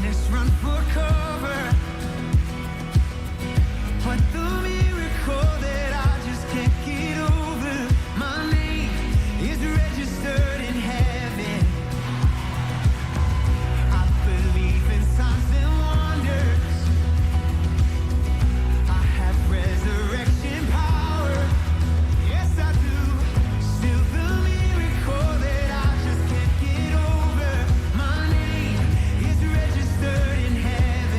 Let's run for cover. But the miracle that I just can't get over, my name is registered in heaven. I believe in signs and wonders. I have resurrection power. Yes, I do. Still the miracle that I just can't get over, my name is registered in heaven.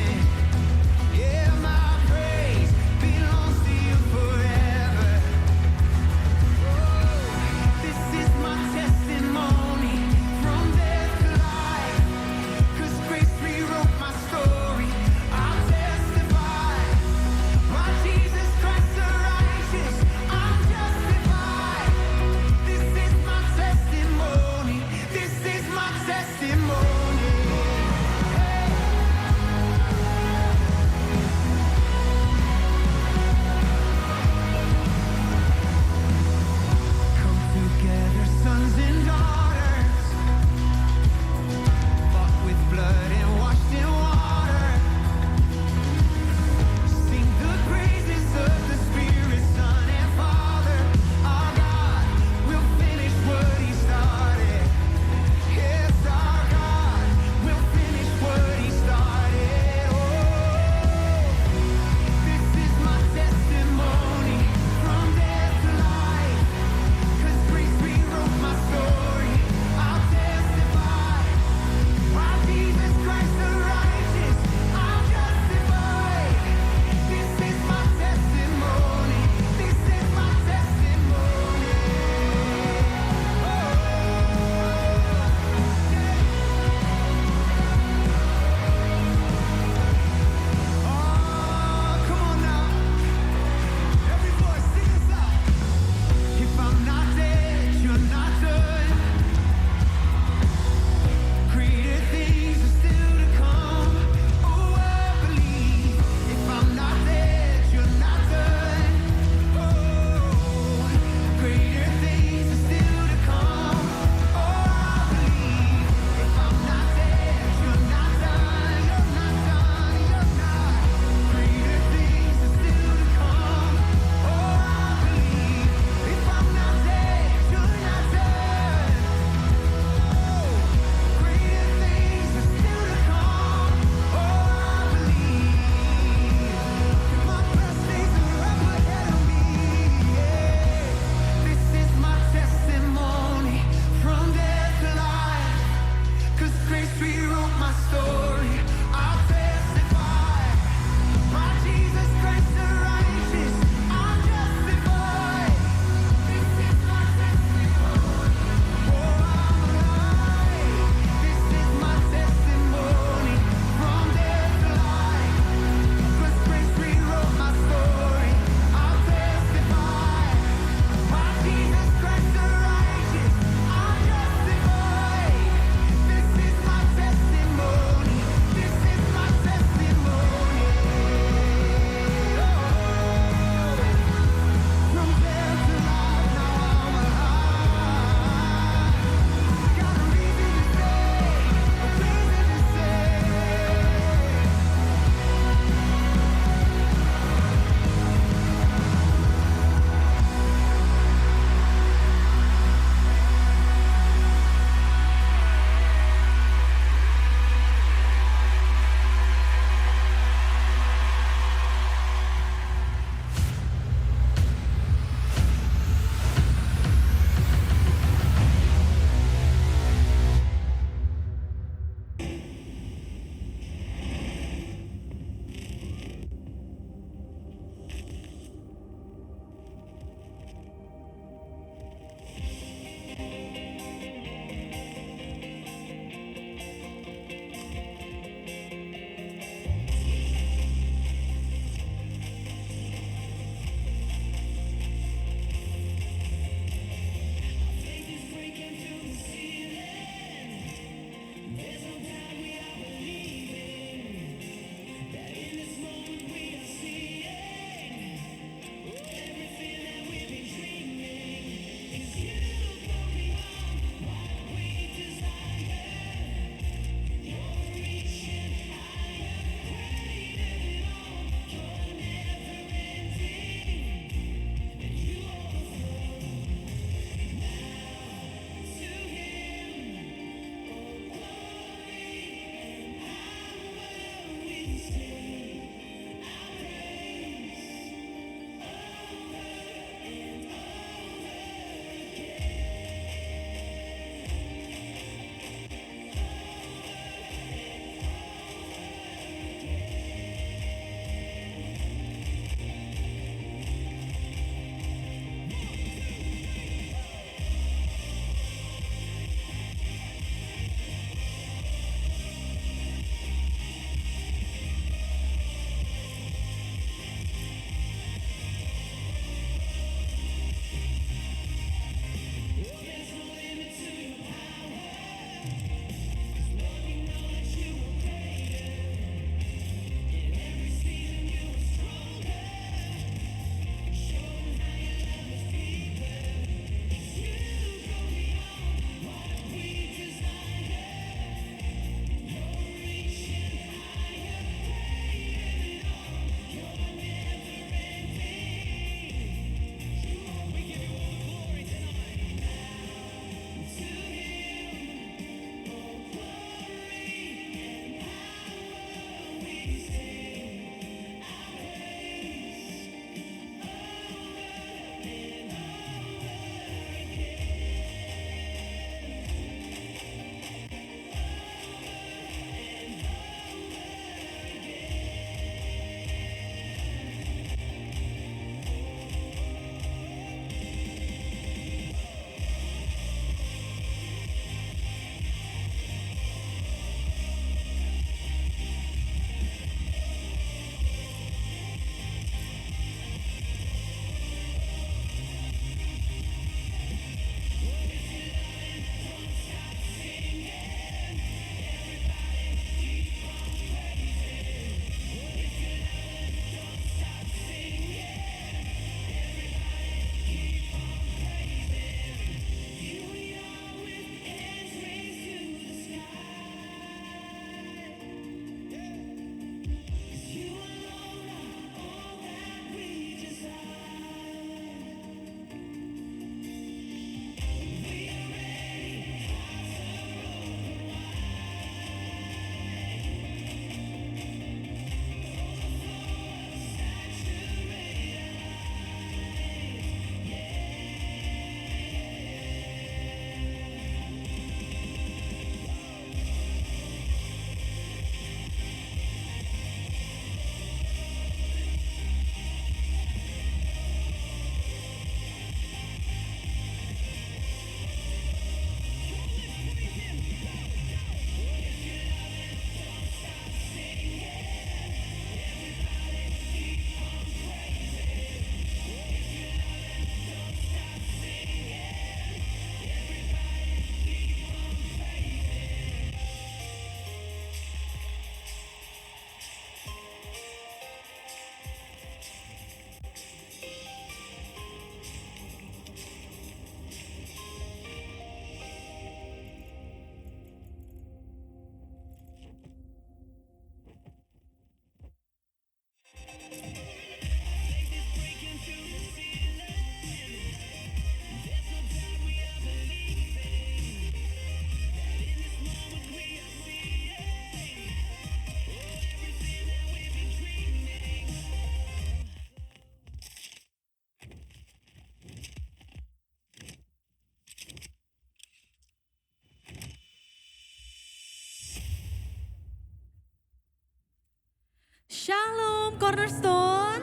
Cornerstone.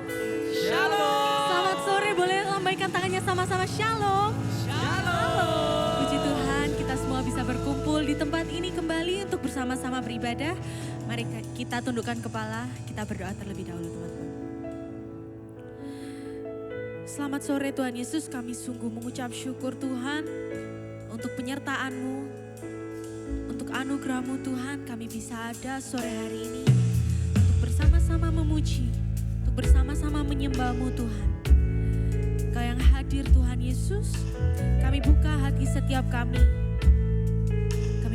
Shalom. Selamat sore, boleh lambaikan tangannya sama-sama shalom. Shalom. Puji Tuhan, kita semua bisa berkumpul di tempat ini kembali untuk bersama-sama beribadah. Mari kita tundukkan kepala, kita berdoa terlebih dahulu teman-teman. Selamat sore Tuhan Yesus, kami sungguh mengucap syukur Tuhan untuk penyertaan-Mu, untuk anugerah-Mu Tuhan, kami bisa ada sore hari ini untuk bersama-sama memuji, untuk bersama-sama menyembah-Mu Tuhan. Kau yang hadir Tuhan Yesus, kami buka hati setiap kami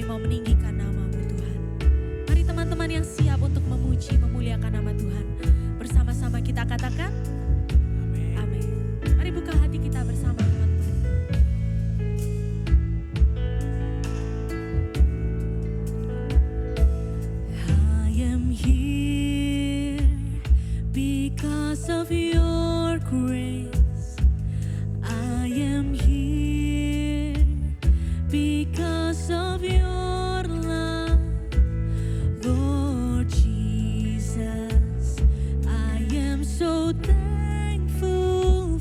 mau meninggikan nama-Mu Tuhan. Mari teman-teman yang siap untuk memuji, memuliakan nama Tuhan, bersama-sama kita katakan, amin. Mari buka hati kita bersama teman-teman. I am here because of your grace. I am here because of your love, Lord Jesus. I am so thankful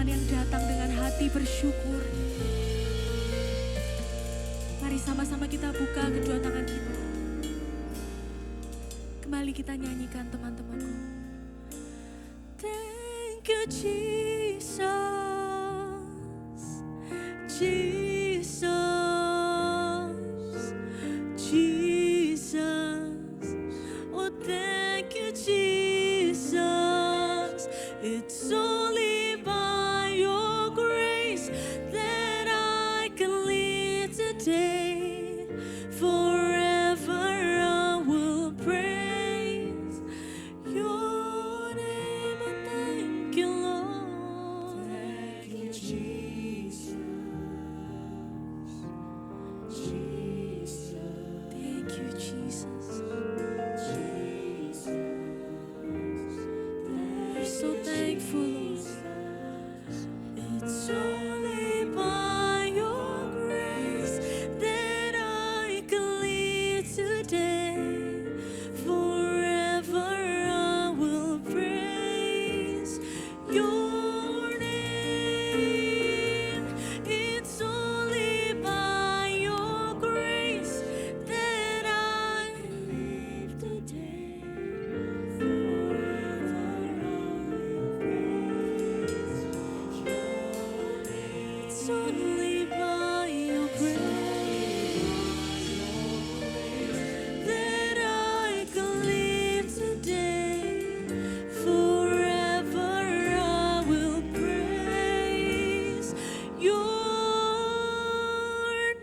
teman-teman yang datang dengan hati bersyukur. Mari sama-sama kita buka kedua tangan kita. Kembali kita nyanyikan teman-temanku. Thank you Jesus, Jesus, Jesus. Oh thank you Jesus. It's only by your grace that I can live today. Forever I will praise your name. And thank you, Lord. Thank you, Jesus. Thank you, Jesus. We're so thankful, Lord. It's only by your grace that I can live today. Forever I will praise your name. It's only by your grace that I can live today. Forever I will praise your name. It's only by your grace that I can live today. Forever I will praise your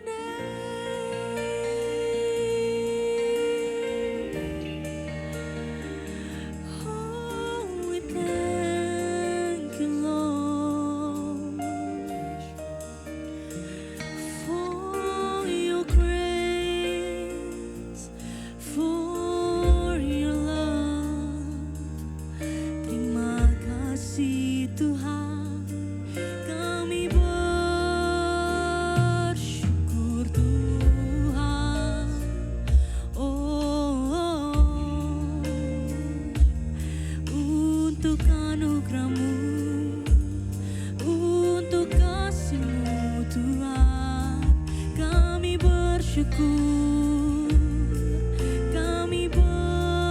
name. Oh, we thank you, Lord, for your grace, for your love. Terima kasih Tuhan, kami bersyukur Tuhan. Oh, untuk anugerah-Mu, untuk kasih-Mu Tuhan, kami bersyukur, kami berterima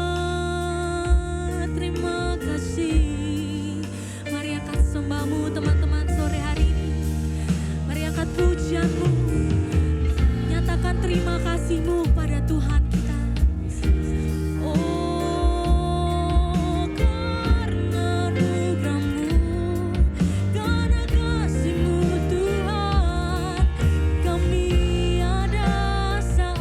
kasih. Mari angkat sembah-Mu teman-teman sore hari ini. Mari angkat pujian-Mu, nyatakan terima kasih-Mu pada Tuhan kita. Oh, karena anugerah-Mu, karena kasih-Mu Tuhan, kami ada saat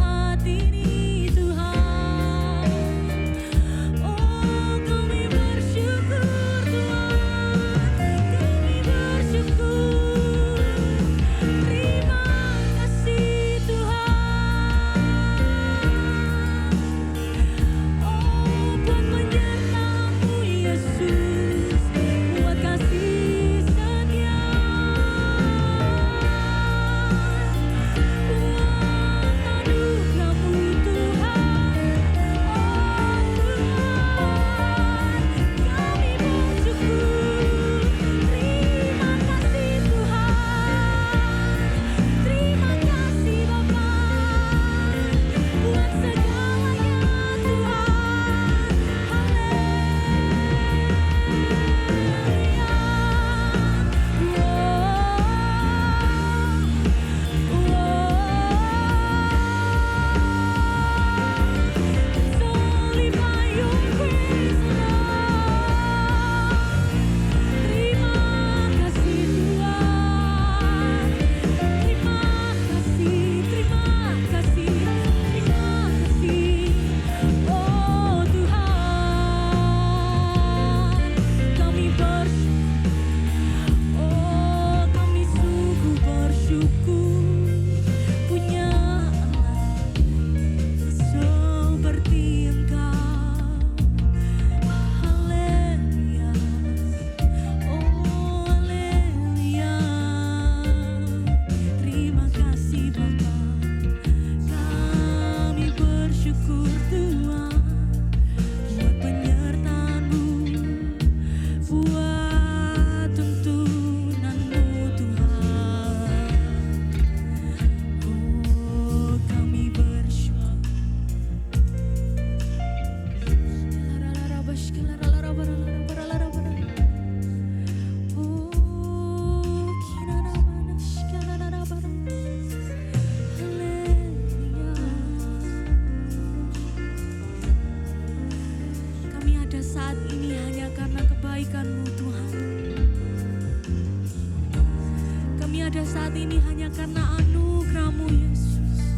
ada saat ini hanya karena anugerah-Mu Yesus.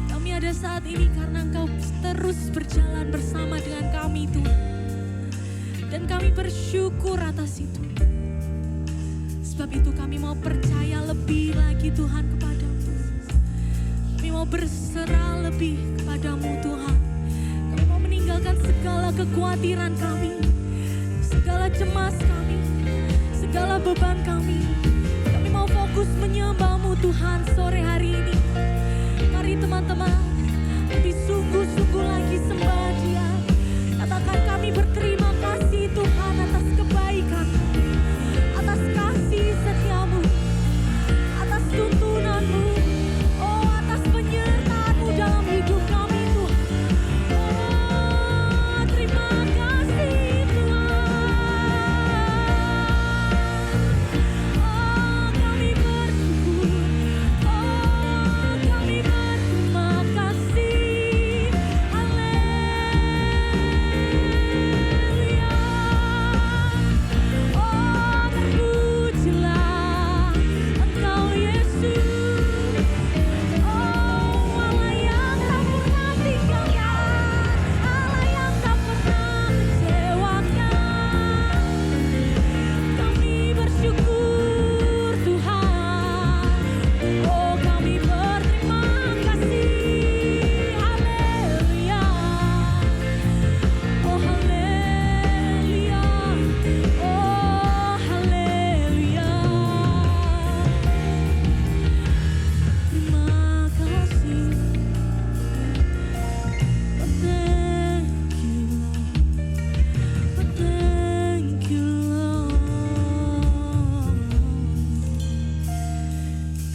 Kami ada saat ini karena Engkau terus berjalan bersama dengan kami Tuhan. Dan kami bersyukur atas itu. Sebab itu kami mau percaya lebih lagi Tuhan kepadamu. Kami mau berserah lebih kepadamu Tuhan. Kami mau meninggalkan segala kekhawatiran kami, segala cemas kami, segala beban kami. Kami mau fokus menyembah-Mu Tuhan sore hari ini. Mari teman-teman, lebih sungguh-sungguh lagi sembah Dia. Katakan kami berterima kasih Tuhan atas kebaikan-Mu, atas kasih setia-Mu, atas tuntunan-Mu, oh atas penyertaan-Mu dalam hidup kami Tuhan. Oh terima kasih Tuhan. Oh kami bersyukur, oh kami berterima kasih. Haleluya. Oh terpujilah Engkau Yesus. Oh Allah yang tak pernah tinggalkan, Allah yang tak pernah kecewakan. Kami bersyukur Tuhan. Oh kami berterima kasih. Haleluya. Oh haleluya. Oh haleluya. Terima kasih. Oh thank you. Oh thank you Lord.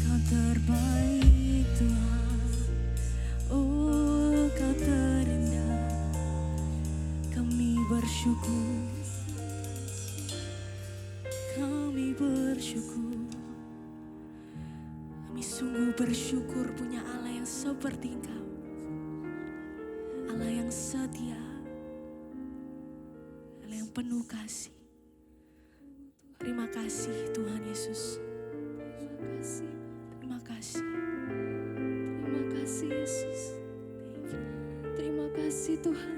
Kau terbaik Tuhan. Oh Kau terindah. Kami bersyukur. Kami bersyukur. Kami sungguh bersyukur punya Allah yang seperti Engkau. Allah yang setia. Allah yang penuh kasih. Terima kasih Tuhan Yesus. Terima kasih. Terima kasih. Terima kasih Yesus. Terima kasih Tuhan.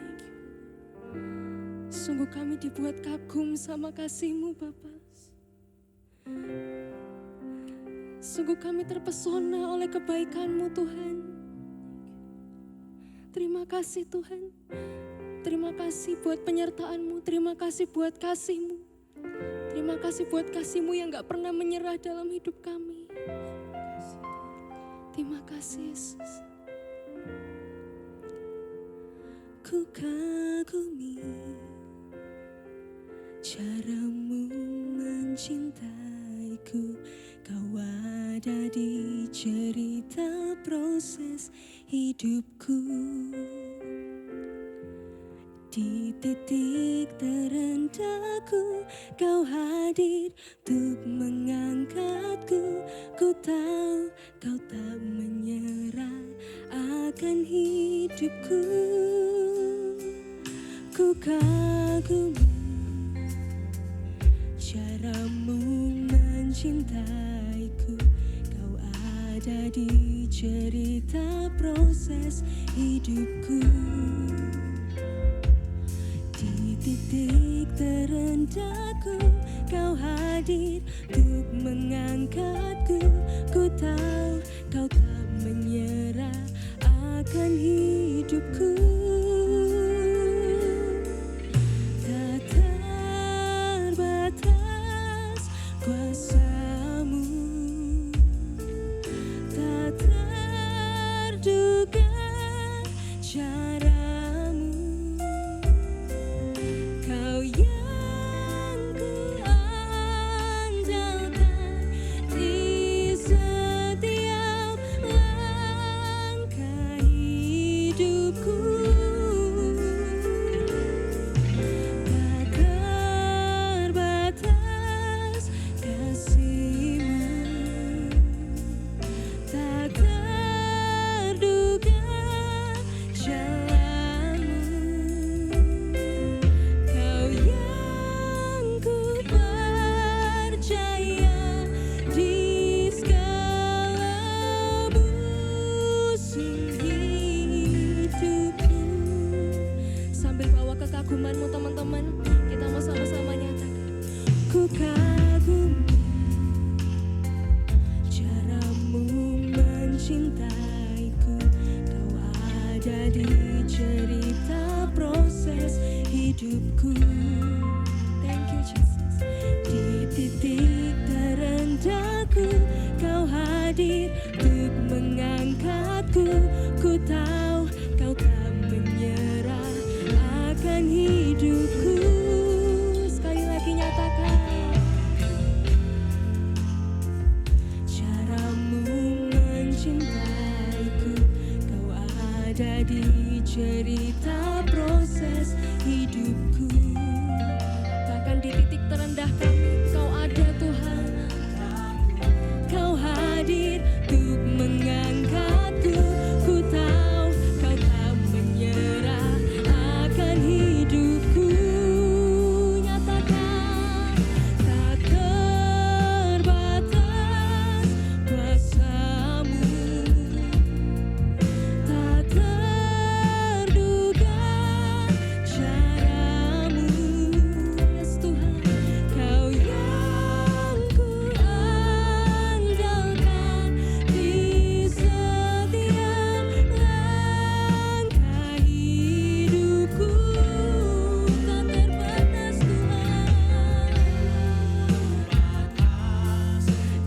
Sungguh kami dibuat kagum sama kasih-Mu Bapa. Sungguh kami terpesona oleh kebaikan-Mu Tuhan. Terima kasih Tuhan. Terima kasih buat penyertaan-Mu. Terima kasih buat kasih-Mu. Terima kasih buat kasih-Mu yang gak pernah menyerah dalam hidup kami. Terima kasih Yesus. Ku kagumi cara-Mu mencintaiku. Kau ada di cerita proses hidupku. Di titik terendahku Kau hadir untuk mengangkatku. Ku tahu Kau tak menyerah akan hidupku. Ku kagumi cara-Mu mencintaiku. Kau ada di cerita proses hidupku. Di titik terendahku Kau hadir untuk mengangkatku. Ku tahu Kau tak menyerah akan hidupku. Tak terbatas kuasa-Mu, tak terduga cara-Mu. Kau yang kuandalkan di setiap langkah hidup. hadir untuk mengangkatku. Ku tahu kau tak menyerah akan hidupku. Sekali lagi nyatakan caramu mencintaiku. Kau ada di cerita proses hidupku. Bahkan di titik terendah kami kau ada Tuhan. Kau hadir untuk mengangkatku. Ku tahu kau tak menyerah akan hidupku. Nyatakan tak terbatas kuasamu, tak terduga caramu. Yes Tuhan, kau yang ku andalkan di setiap langkah hidupku. Tak terbatas Tuhan,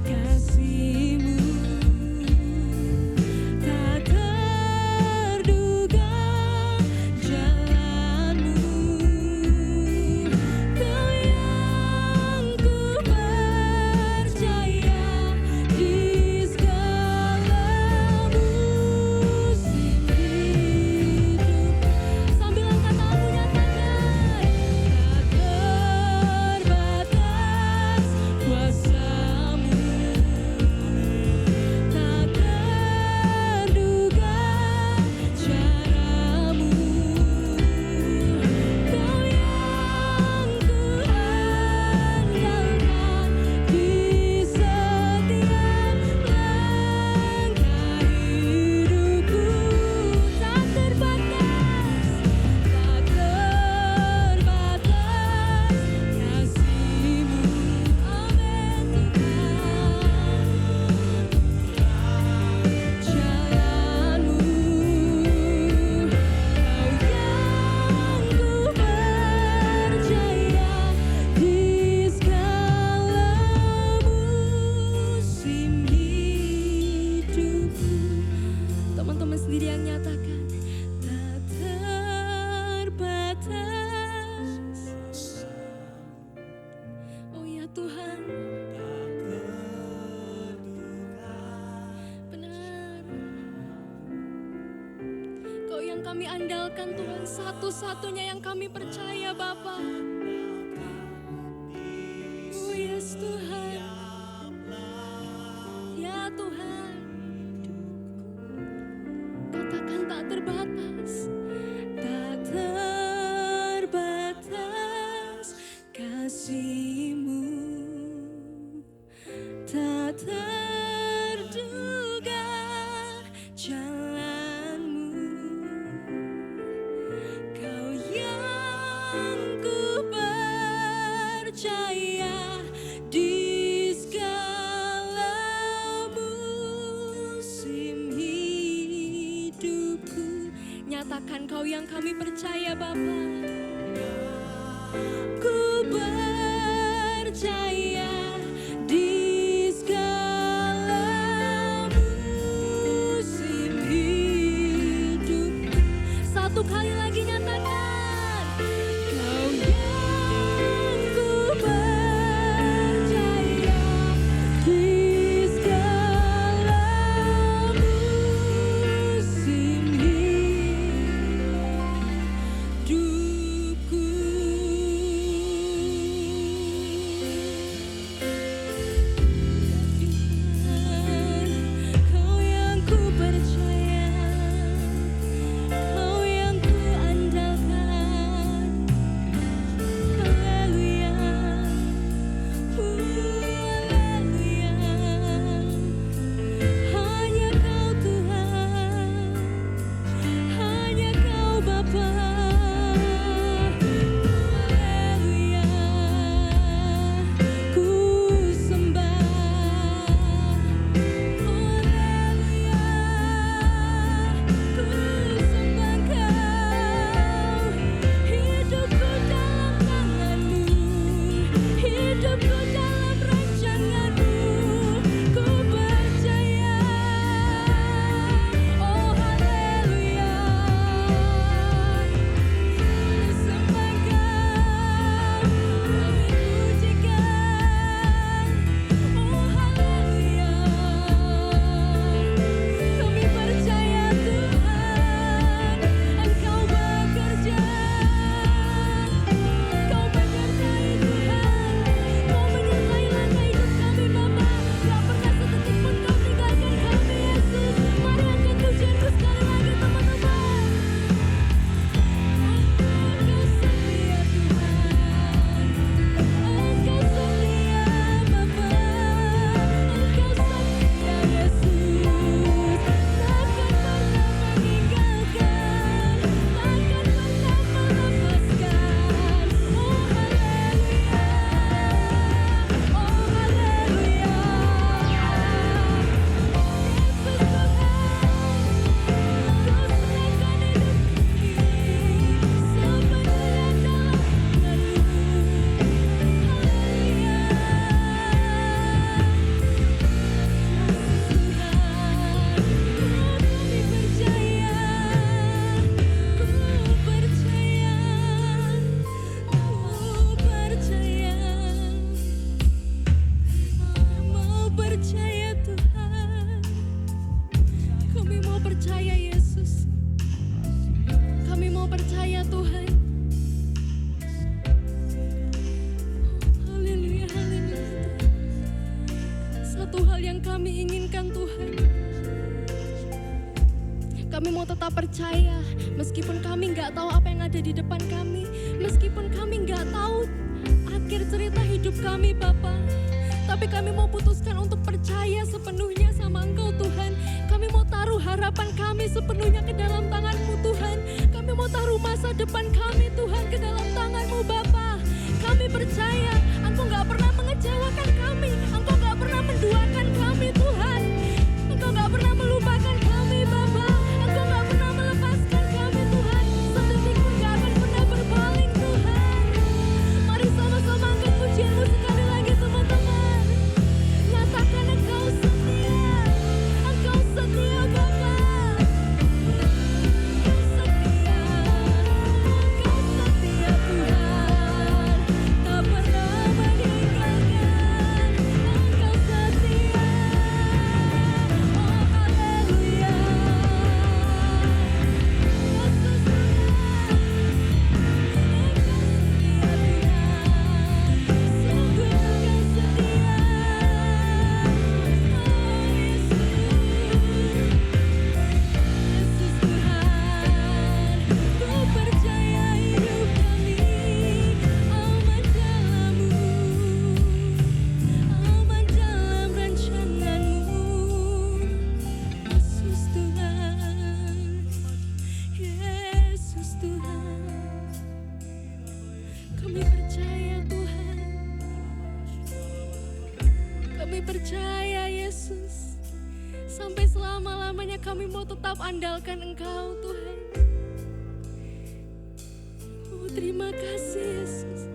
kasih-Mu tak terduga jalan-Mu. Kau yang ku percaya di segala musim hidup. Sambil angkat tanganmu nyatakan tak terbatas kuasa-Mu, tak terduga caramu. Kau yang ku andalkan di setiap langkah hidupku. Tak terbatas, tak terbatas kasih-Mu. Amin Tuhan, jalan-Mu. Kau yang ku percaya di segala musim hidupku. Teman-teman sendiri yang nyatakan tak terbatas. Oh ya Tuhan, benar. Kau yang kami andalkan Tuhan, satu-satunya yang kami percaya Bapa. Oh yes Tuhan, ya Tuhan. Katakan tak terbatas, tak terbatas kasih-Mu, tak terduga jalan-Mu. Kau yang ku percaya di segala musim hidupku. Nyatakan kau yang kami percaya Bapa. Ku percaya di segala musim hidupku. Satu kali lagi nyatakan kau yang ku percaya di segala musim hidupku. satu hal yang kami inginkan Tuhan. Kami mau tetap percaya meskipun kami nggak tahu apa yang ada di depan kami. Meskipun kami nggak tahu akhir cerita hidup kami Bapa. Tapi kami mau putuskan untuk percaya sepenuhnya sama Engkau Tuhan. Kami mau taruh harapan kami sepenuhnya ke dalam tangan-Mu Tuhan. Kami mau taruh masa depan kami Tuhan ke dalam tangan-Mu Bapa. Kami percaya Engkau gak pernah mengecewakan kami. Engkau gak pernah menduakan kami Tuhan. Engkau gak pernah melupakan kami Bapa. Engkau gak pernah melepaskan kami Tuhan. Sedetik pun gak akan pernah berpaling Tuhan. Mari sama-sama angkat pujian-Mu sekali lagi teman-teman. Nyatakan Engkau setia. Engkau setia Bapa. Engkau setia. Engkau setia Tuhan. Tak pernah meninggalkan. Engkau setia. Oh haleluya. Yesus Tuhan. Engkau setia Tuhan. Sungguh Engkau setia. Oh Yesus Tuhan, ku percaya hidup kami aman dalam-Mu, aman dalam rancangan-Mu. Yesus Tuhan, Yesus Tuhan, kami percaya Tuhan, kami percaya Yesus. Sampai selama-lamanya kami mau tetap andalkan Engkau Tuhan. Oh terima kasih Yesus.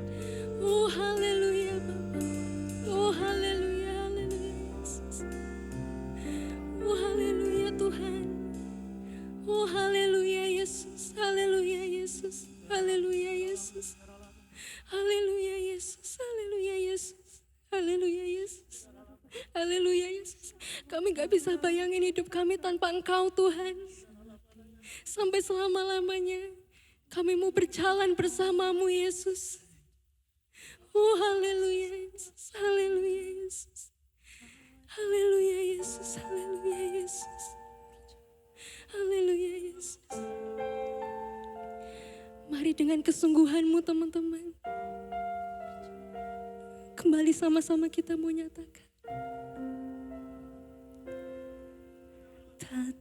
Oh haleluya Bapa. Oh haleluya, haleluya Yesus. Oh haleluya Tuhan. Oh haleluya Yesus. Haleluya Yesus. Haleluya Yesus. Haleluya Yesus. Haleluya Yesus. Haleluya Yesus. Haleluya Yesus. Kami gak bisa bayangin hidup kami tanpa Engkau Tuhan. Sampai selama-lamanya kami mau berjalan bersama-Mu Yesus. Oh haleluya Yesus. Haleluya Yesus. Haleluya Yesus. Haleluya Yesus. Haleluya Yesus. Mari dengan kesungguhan-Mu teman-teman. Kembali sama-sama kita mau nyatakan. Tak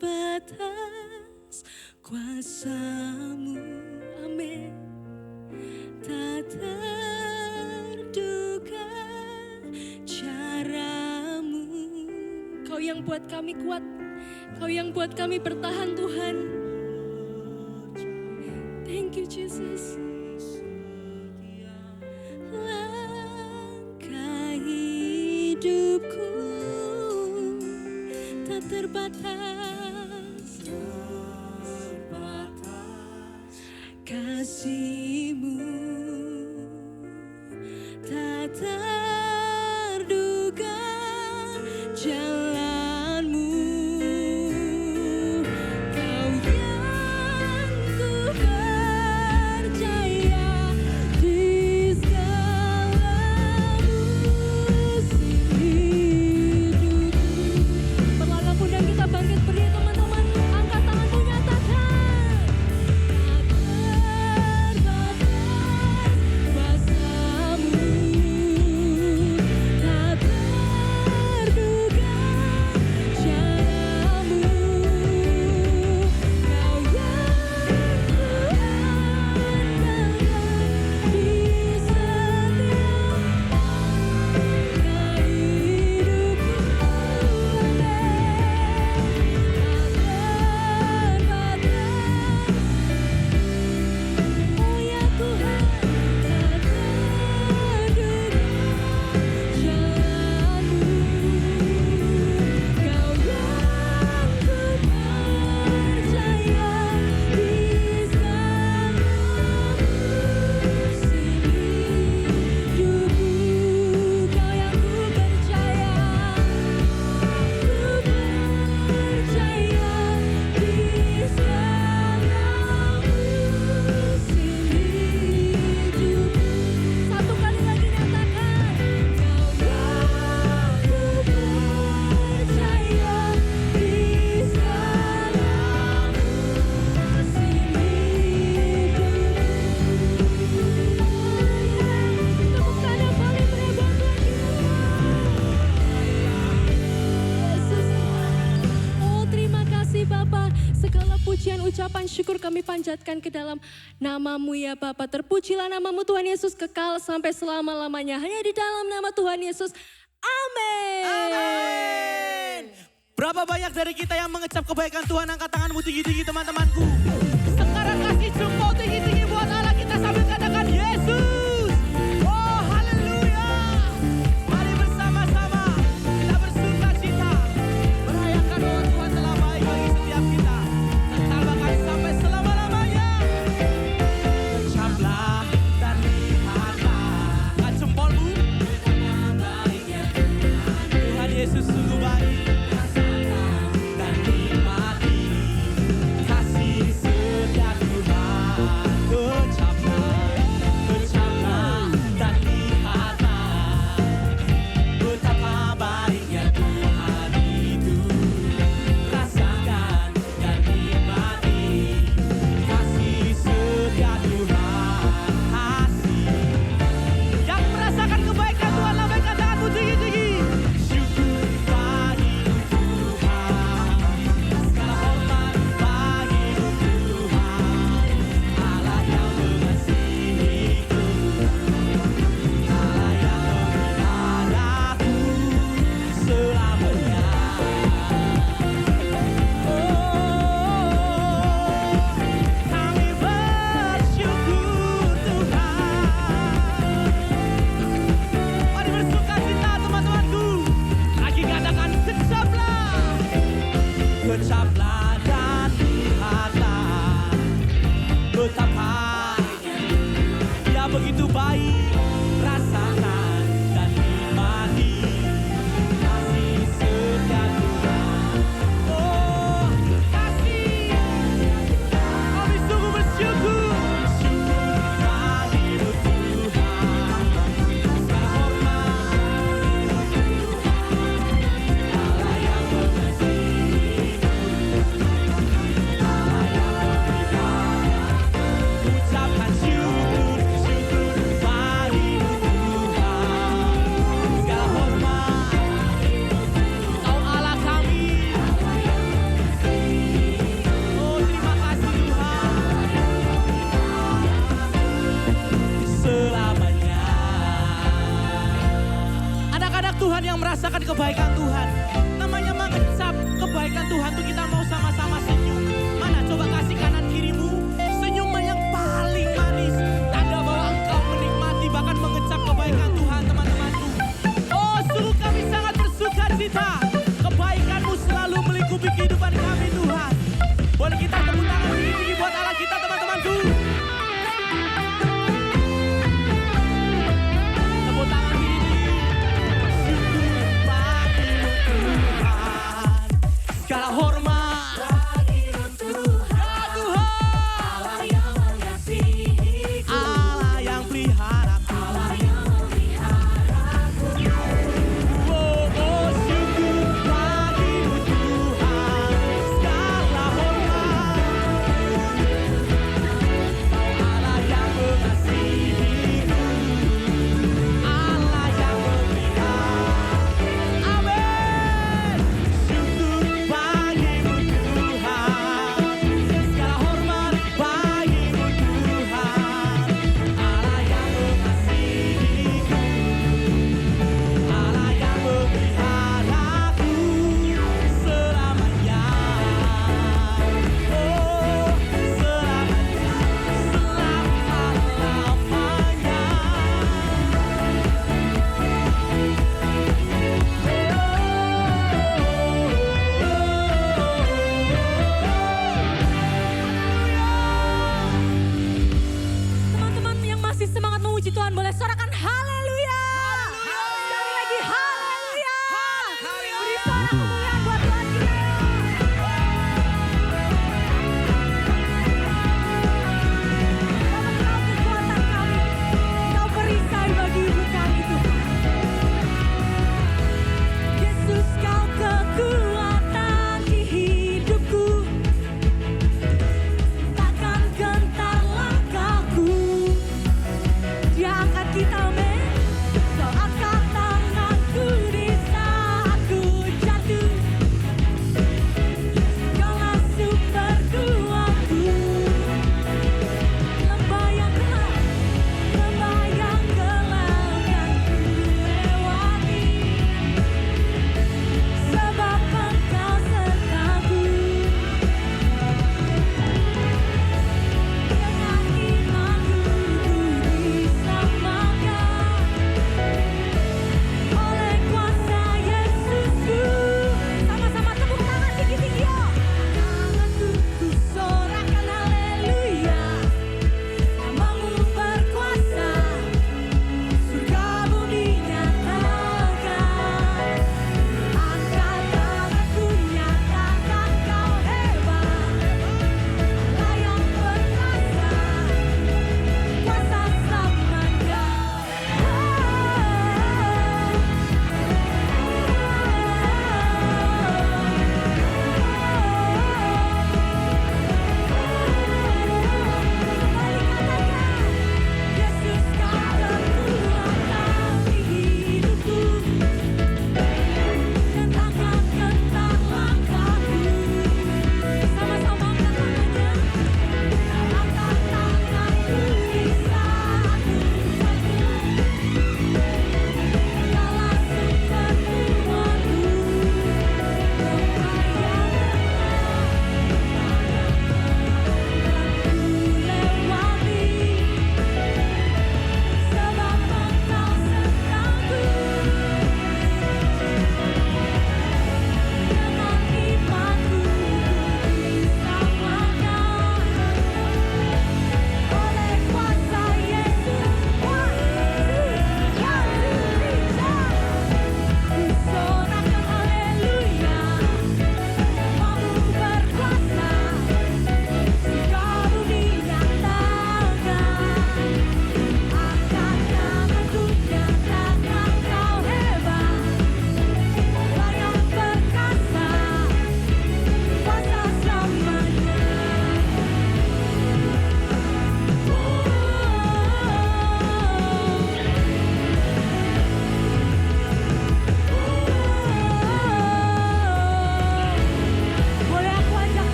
terbatas kuasa-Mu, amin. Tak terduga cara-Mu. Kau yang buat kami kuat, Kau yang buat kami bertahan Tuhan. Thank you Jesus. Langkah hidupku tak terbatas, kasih-Mu tak terduga jalan-Mu. Kau yang ku percaya di segala musim hidupku. Perlahan pun dan kita bangkit berdiri. ucapan syukur kami panjatkan ke dalam nama-Mu ya Bapa. Terpujilah nama-Mu Tuhan Yesus kekal sampai selama-lamanya. Hanya di dalam nama Tuhan Yesus. Amin. Amin. Berapa banyak dari kita yang mengecap kebaikan Tuhan, angkat tanganmu tinggi-tinggi teman-temanku. Sekarang kasih jempol tinggi-tinggi buat Allah, kita sambil katakan Yesus. Oh haleluya. Mari bersama-sama kita bersuka cita, merayakan bahwa Tuhan telah baik bagi setiap kita. Kekal bahkan sampai selama-lamanya. Ucaplah dan lihatlah. Angkat jempolmu. Tuhan Yesus sungguh baik. Dan nikmati kasih setia Tuhan. Ucaplah dan lihatlah betapa baiknya Tuhan itu. Rasakan dan nikmati kasih setia Tuhan. Kasih yang merasakan kebaikan Tuhan, lambaikan tanganmu tinggi-tinggi. Syukur bagimu Tuhan, segala hormat bagimu Tuhan. Allah yang mengasihiku, Allah yang memeliharaku selamanya. Kami bersyukur Tuhan. Mari bersuka cita teman-temanku. Lagi katakan kecaplah. Kecaplah dan lihatlah betapa Dia begitu baik. Rasakan dan nikmati kasih setia Tuhan. Oh kasih, kami sungguh bersyukur. Syukur bagimu Tuhan, segala hormat Allah yang mengasihiku, Allah yang memeliharaku. Ucapkan syukur, syukur bagimu Tuhan, segala hormat Kau Allah kami. Oh terima kasih Tuhan selamanya. Anak-anak Tuhan yang merasakan kebaikan Tuhan, namanya mengecap kebaikan Tuhan tuh kita mau sama-sama senyum. Mana coba kasih kanan kirimu senyuman yang paling manis, tanda bahwa engkau menikmati bahkan mengecap kebaikan Tuhan teman-temanku. Oh sungguh kami sangat bersuka cita, kebaikan-Mu selalu melingkupi kehidupan kami Tuhan. Boleh kita tepuk tangan tinggi-tinggi buat Allah kita teman-temanku. Tepuk tangan tinggi-tinggi. Syukur bagimu Tuhan, segala hormat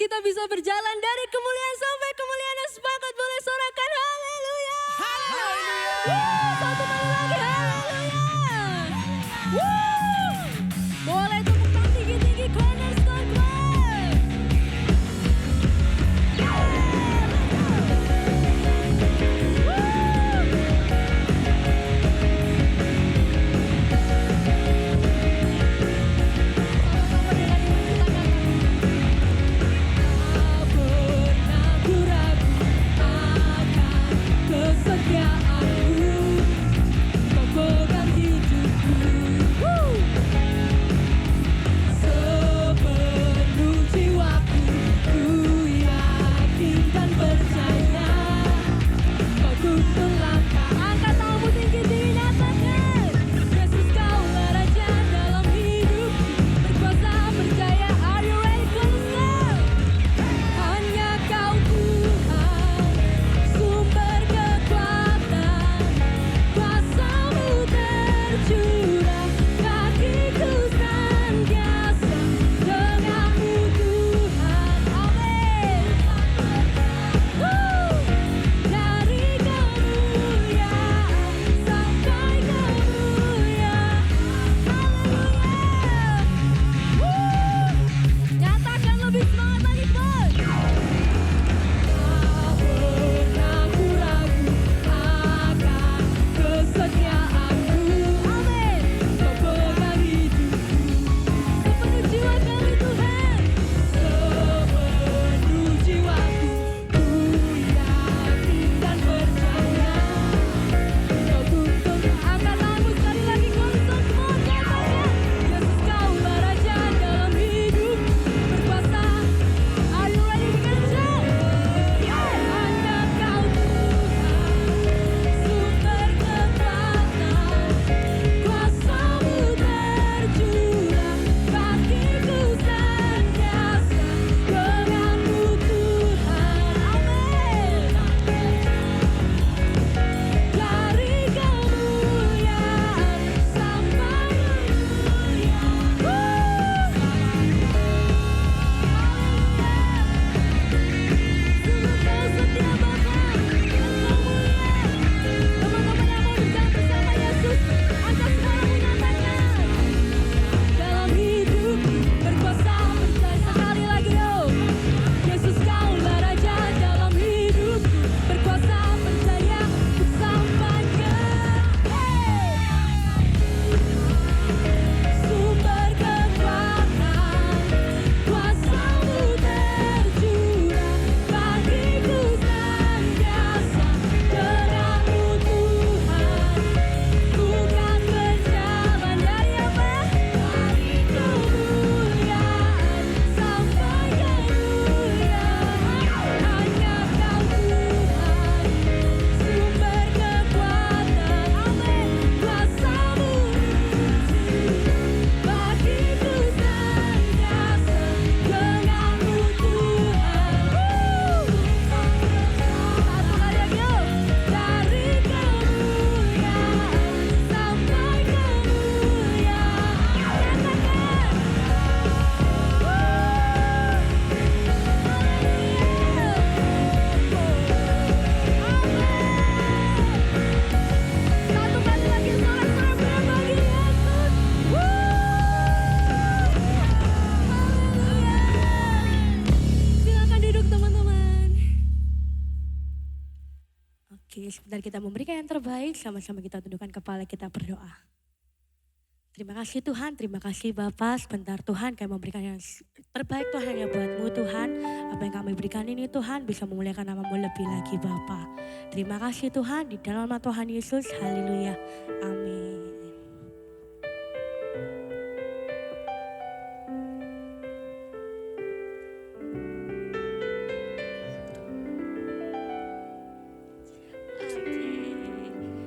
kita bisa berjalan dari kemuliaan sampai kemuliaan yang sepakat boleh sorakan haleluya. Satu kali lagi haleluya. Boleh tepuk tangan tinggi-tinggi Cornerstone Club. Angkat tanganmu tinggi-tinggi nyatakan Yesus kaulah Raja dalam hidup berkuasa percaya. Are you ready Cornerstone? Hanya Kau Tuhan sumber kekuatan, kuasa-Mu tercurah, kakiku senantiasa denganmu Tuhan. Amin. Dari kemuliaan sampai kemuliaan. Haleluya. Nyatakan lebih semangat lagi Bos. Tak pernah ku ragu akan kesetiaan-Mu. Amin. Kau pegang hidupku sepenuh jiwa kami Tuhan. Sepenuh jiwaku ku yakin dan percaya. Kau tuntun angkat tanganmu sekali lagi Cornerstone semua katakan Yesus kaulah Raja dalam hidup berkuasa. Are you ready to get show? Hanya Kau Tuhan sumber kekuatan, kuasa-Mu tercurah, kakiku senantiasa denganmu Tuhan. Amin. Dari kemuliaan sampai kemuliaan. Sungguh Kau setia Bapa dan Kau mulia. Teman-teman yang mau berjalan bersama Yesus, angkat suara menyatakan dalam hidup berkuasa percaya. Sekali lagi yo. Yesus kaulah Raja dalam hidup berkuasa percaya untuk sampaikan. Sumber kekuatan, kuasa-Mu tercurah, kakiku senantiasa denganmu Tuhan. Bukan berjalan dari apa? Dari kemuliaan sampai kemuliaan. Hanya Kau Tuhan sumber kekuatan. Amin. Kuasa-Mu kakiku senantiasa denganmu Tuhan. Satu kali lagi yuk. Dari kemuliaan sampai kemuliaan. Nyatakan. Satu kali lagi sorak-sorak benar bagi Yesus. Haleluya. Silakan duduk teman-teman. Oke, sebentar kita memberikan yang terbaik. Sama-sama kita tundukkan kepala, kita berdoa. Terima kasih Tuhan, terima kasih Bapa. Sebentar Tuhan kami memberikan yang terbaik Tuhan hanya buat-Mu Tuhan. Apa yang kami berikan ini Tuhan bisa memuliakan nama-Mu lebih lagi Bapa. Terima kasih Tuhan, di dalam nama Tuhan Yesus. Haleluya. Amin.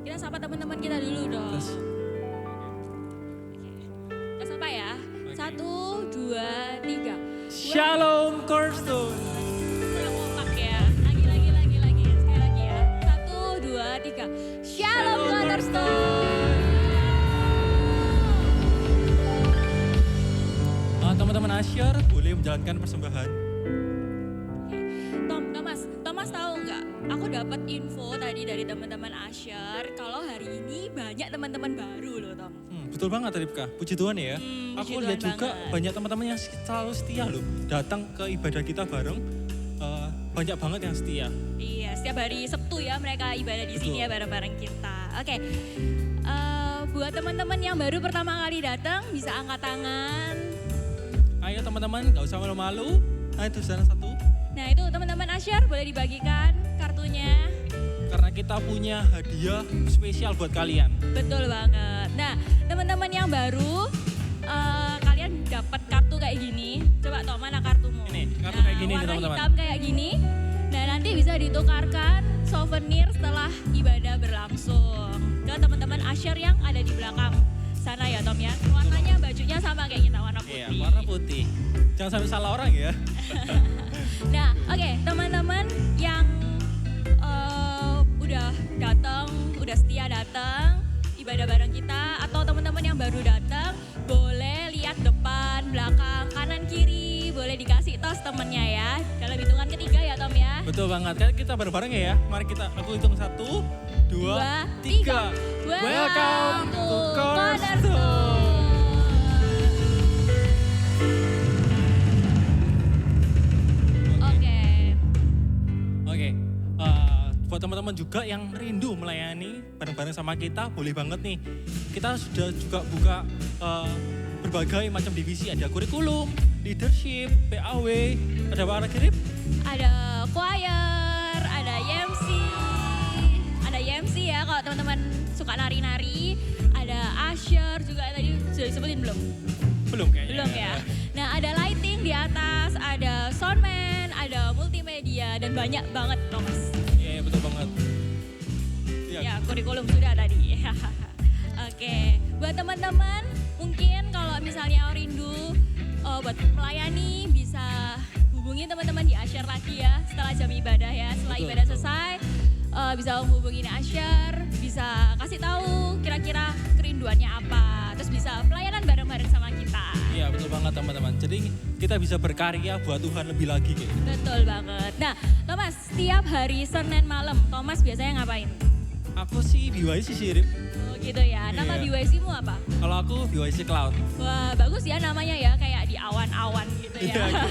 Kita sapa teman-teman kita dulu dong. Kita sapa ya. 1, 2, 3. Shalom Cornerstone. Kurang kompak ya. Lagi. Sekali lagi ya. 1, 2, 3. Shalom Cornerstone. Teman-teman Asyar boleh menjalankan persembahan. aku dapat info tadi dari teman-teman Asyar kalau hari ini banyak teman-teman baru loh Tom. Betul banget Ripka, puji Tuhan ya. Puji Aku Tuhan lihat juga banget. banyak teman-teman yang selalu setia loh. Datang ke ibadah kita bareng, banyak banget yang setia. Iya, setiap hari Sabtu ya mereka ibadah di sini Betul. ya bareng-bareng kita. Oke, buat teman-teman yang baru pertama kali datang bisa angkat tangan. Ayo teman-teman, gak usah malu-malu. Ayo tuh sana satu. Nah itu teman-teman Asyar boleh dibagikan kartunya. Karena kita punya hadiah spesial buat kalian. Betul banget. Nah teman-teman yang baru, kalian dapat kartu kayak gini. Coba Tom, mana kartumu? Ini, kartu kayak gini nih, warna teman-teman. hitam kayak gini. Nah nanti bisa ditukarkan souvenir setelah ibadah berlangsung ke teman-teman Asyar yang ada di belakang sana ya Tom ya. Warnanya bajunya sama kayak kita, warna putih. Iya, warna putih. Jangan sampai salah orang ya. Nah, oke, teman-teman yang udah datang, udah setia datang ibadah bareng kita, atau teman-teman yang baru datang, boleh lihat depan, belakang, kanan, kiri, boleh dikasih tos temennya ya. Dalam hitungan ketiga ya Tom ya. Betul banget. Kan kita bareng-bareng ya. Mari aku hitung 1, 2, 3. Welcome to Cornerstone. Oke, buat teman-teman juga yang rindu melayani bareng-bareng sama kita, boleh banget nih. Kita sudah juga buka berbagai macam divisi, ada kurikulum, leadership, PAW, ada apa lagi Rip? Ada choir, ada YMC ya kalau teman-teman suka nari-nari, ada usher juga tadi sudah disebutin belum? Belum kayaknya. Belum ya. Nah ada lighting di atas, ada soundman, ada multimedia dan banyak banget Thomas. Iya, betul banget. Iya. Ya kurikulum sudah tadi. Oke, buat teman-teman mungkin kalau misalnya rindu buat melayani bisa hubungi teman-teman di Asyar lagi ya setelah jam ibadah ya. Setelah Betul, ibadah betul. selesai bisa menghubungi Asyar, bisa kasih tahu kira-kira kerinduannya apa. Terus bisa pelayanan bareng-bareng sama kita. Iya, betul banget teman-teman. Jadi kita bisa berkarya buat Tuhan lebih lagi kayak gitu. Betul banget. Nah, Thomas, setiap hari Senin malam, Thomas biasanya ngapain? Aku sih BYC sih Rip. Oh gitu ya. Nama Iya. BYC-mu apa? Kalau aku BYC Cloud. Wah, bagus ya namanya ya, kayak di awan-awan gitu ya. Iya,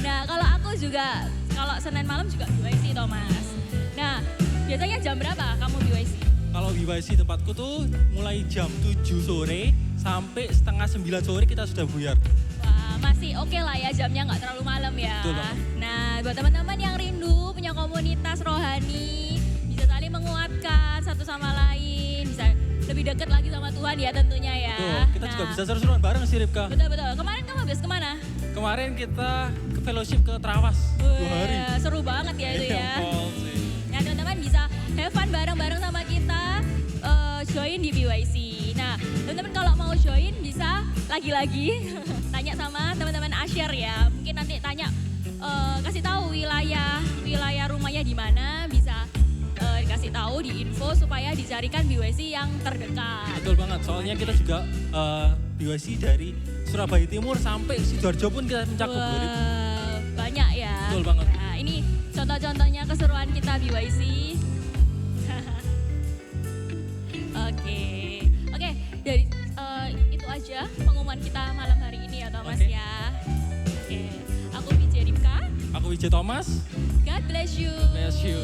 Nah, kalau aku juga, kalau Senin malam juga BYC, Thomas. Nah, biasanya jam berapa kamu BYC? Kalau BYC tempatku tuh mulai jam 7 sore sampai setengah 9 sore kita sudah buyar. Wah, masih oke lah ya, jamnya nggak terlalu malam ya. Betul banget. Nah, buat teman-teman yang rindu punya komunitas rohani, bisa saling menguatkan satu sama lain, bisa lebih dekat lagi sama Tuhan ya tentunya ya. Tuh, kita juga Nah, bisa seru-seruan bareng sih Ripka. Betul-betul. Kemarin kamu habis kemana? Kemarin kita ke fellowship ke Trawas 2 hari. Wah, seru banget ya itu Iya, ya. Paul sih. Nah teman-teman bisa have fun bareng-bareng sama kita, join di BYC. Nah teman-teman kalau mau join bisa lagi-lagi tanya sama teman-teman Asyar ya. Mungkin nanti tanya, kasih tahu wilayah rumahnya di mana, bisa dikasih tahu di info supaya dicarikan BYC yang terdekat. Betul banget, soalnya kita juga BYC dari Surabaya Timur sampai Sidoarjo pun kita mencakup. Rip. Wah, banyak ya. Betul banget. Nah, ini contoh-contohnya keseruan kita BYC. Oke, dari itu aja pengumuman kita malam hari ini ya Thomas Oke. ya. Oke, aku PJ Ripka. Aku WJ Thomas. God bless you. Bless you.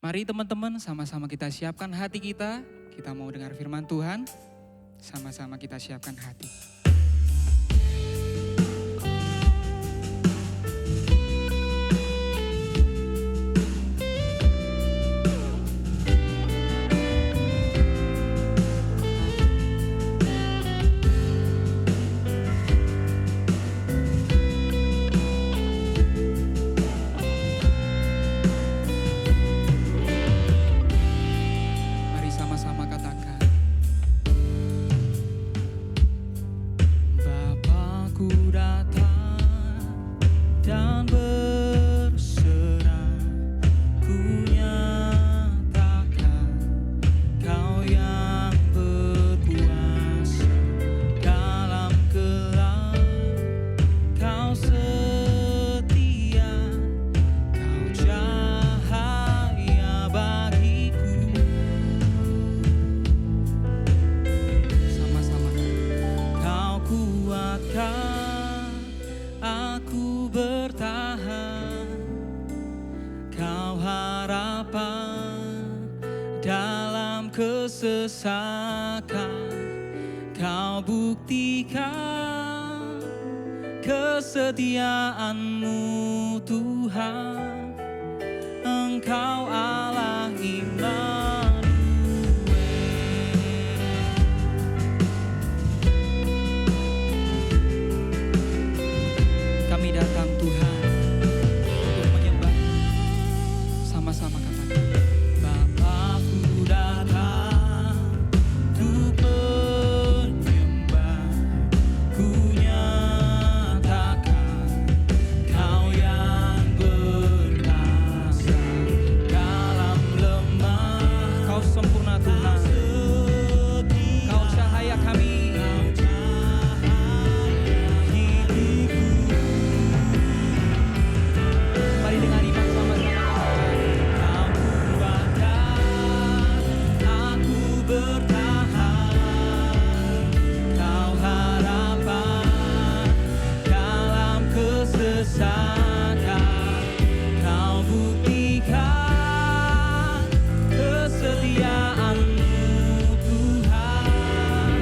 Mari teman-teman sama-sama kita siapkan hati kita mau dengar firman Tuhan, sama-sama kita siapkan hati. Mari sama-sama katakan, kesesakan Kau buktikan kesetiaan-Mu Tuhan. Engkau Allah Immanuel. Kami datang Tuhan untuk menyembah. Sama-sama katakan. Bapakku datang untuk menyembah. Ku nyatakan Kau yang berkuasa dalam lemah. Kau sempurna Tuhan. Kau cahaya kami. Mari dengan iman sama-sama katakan. Kau kuatkan aku bertahan. Kau harapan dalam kesesakan. Kau buktikan kesetiaan-Mu Tuhan.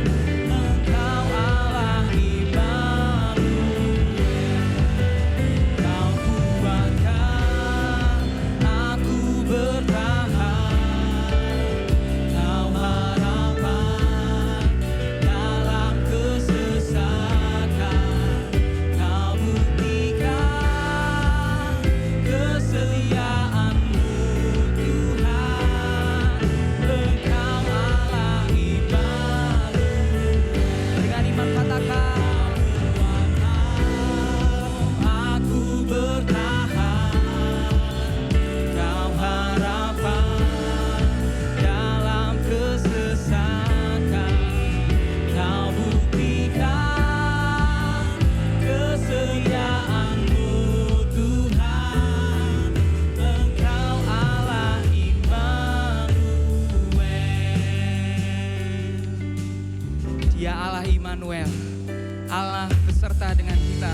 Engkau Allah Immanuel. Kau kuatkan aku bertahan. Kau harapan dalam kesesakan. Kau buktikan kesetiaan-Mu Tuhan. Engkau Allah Immanuel. Dengan iman katakan. Aku bertahan, Kau harapan dalam kesesakan. Kau buktikan kesetiaan-Mu Tuhan. Engkau Allah Immanuel. Dia Allah Immanuel, Allah beserta dengan kita.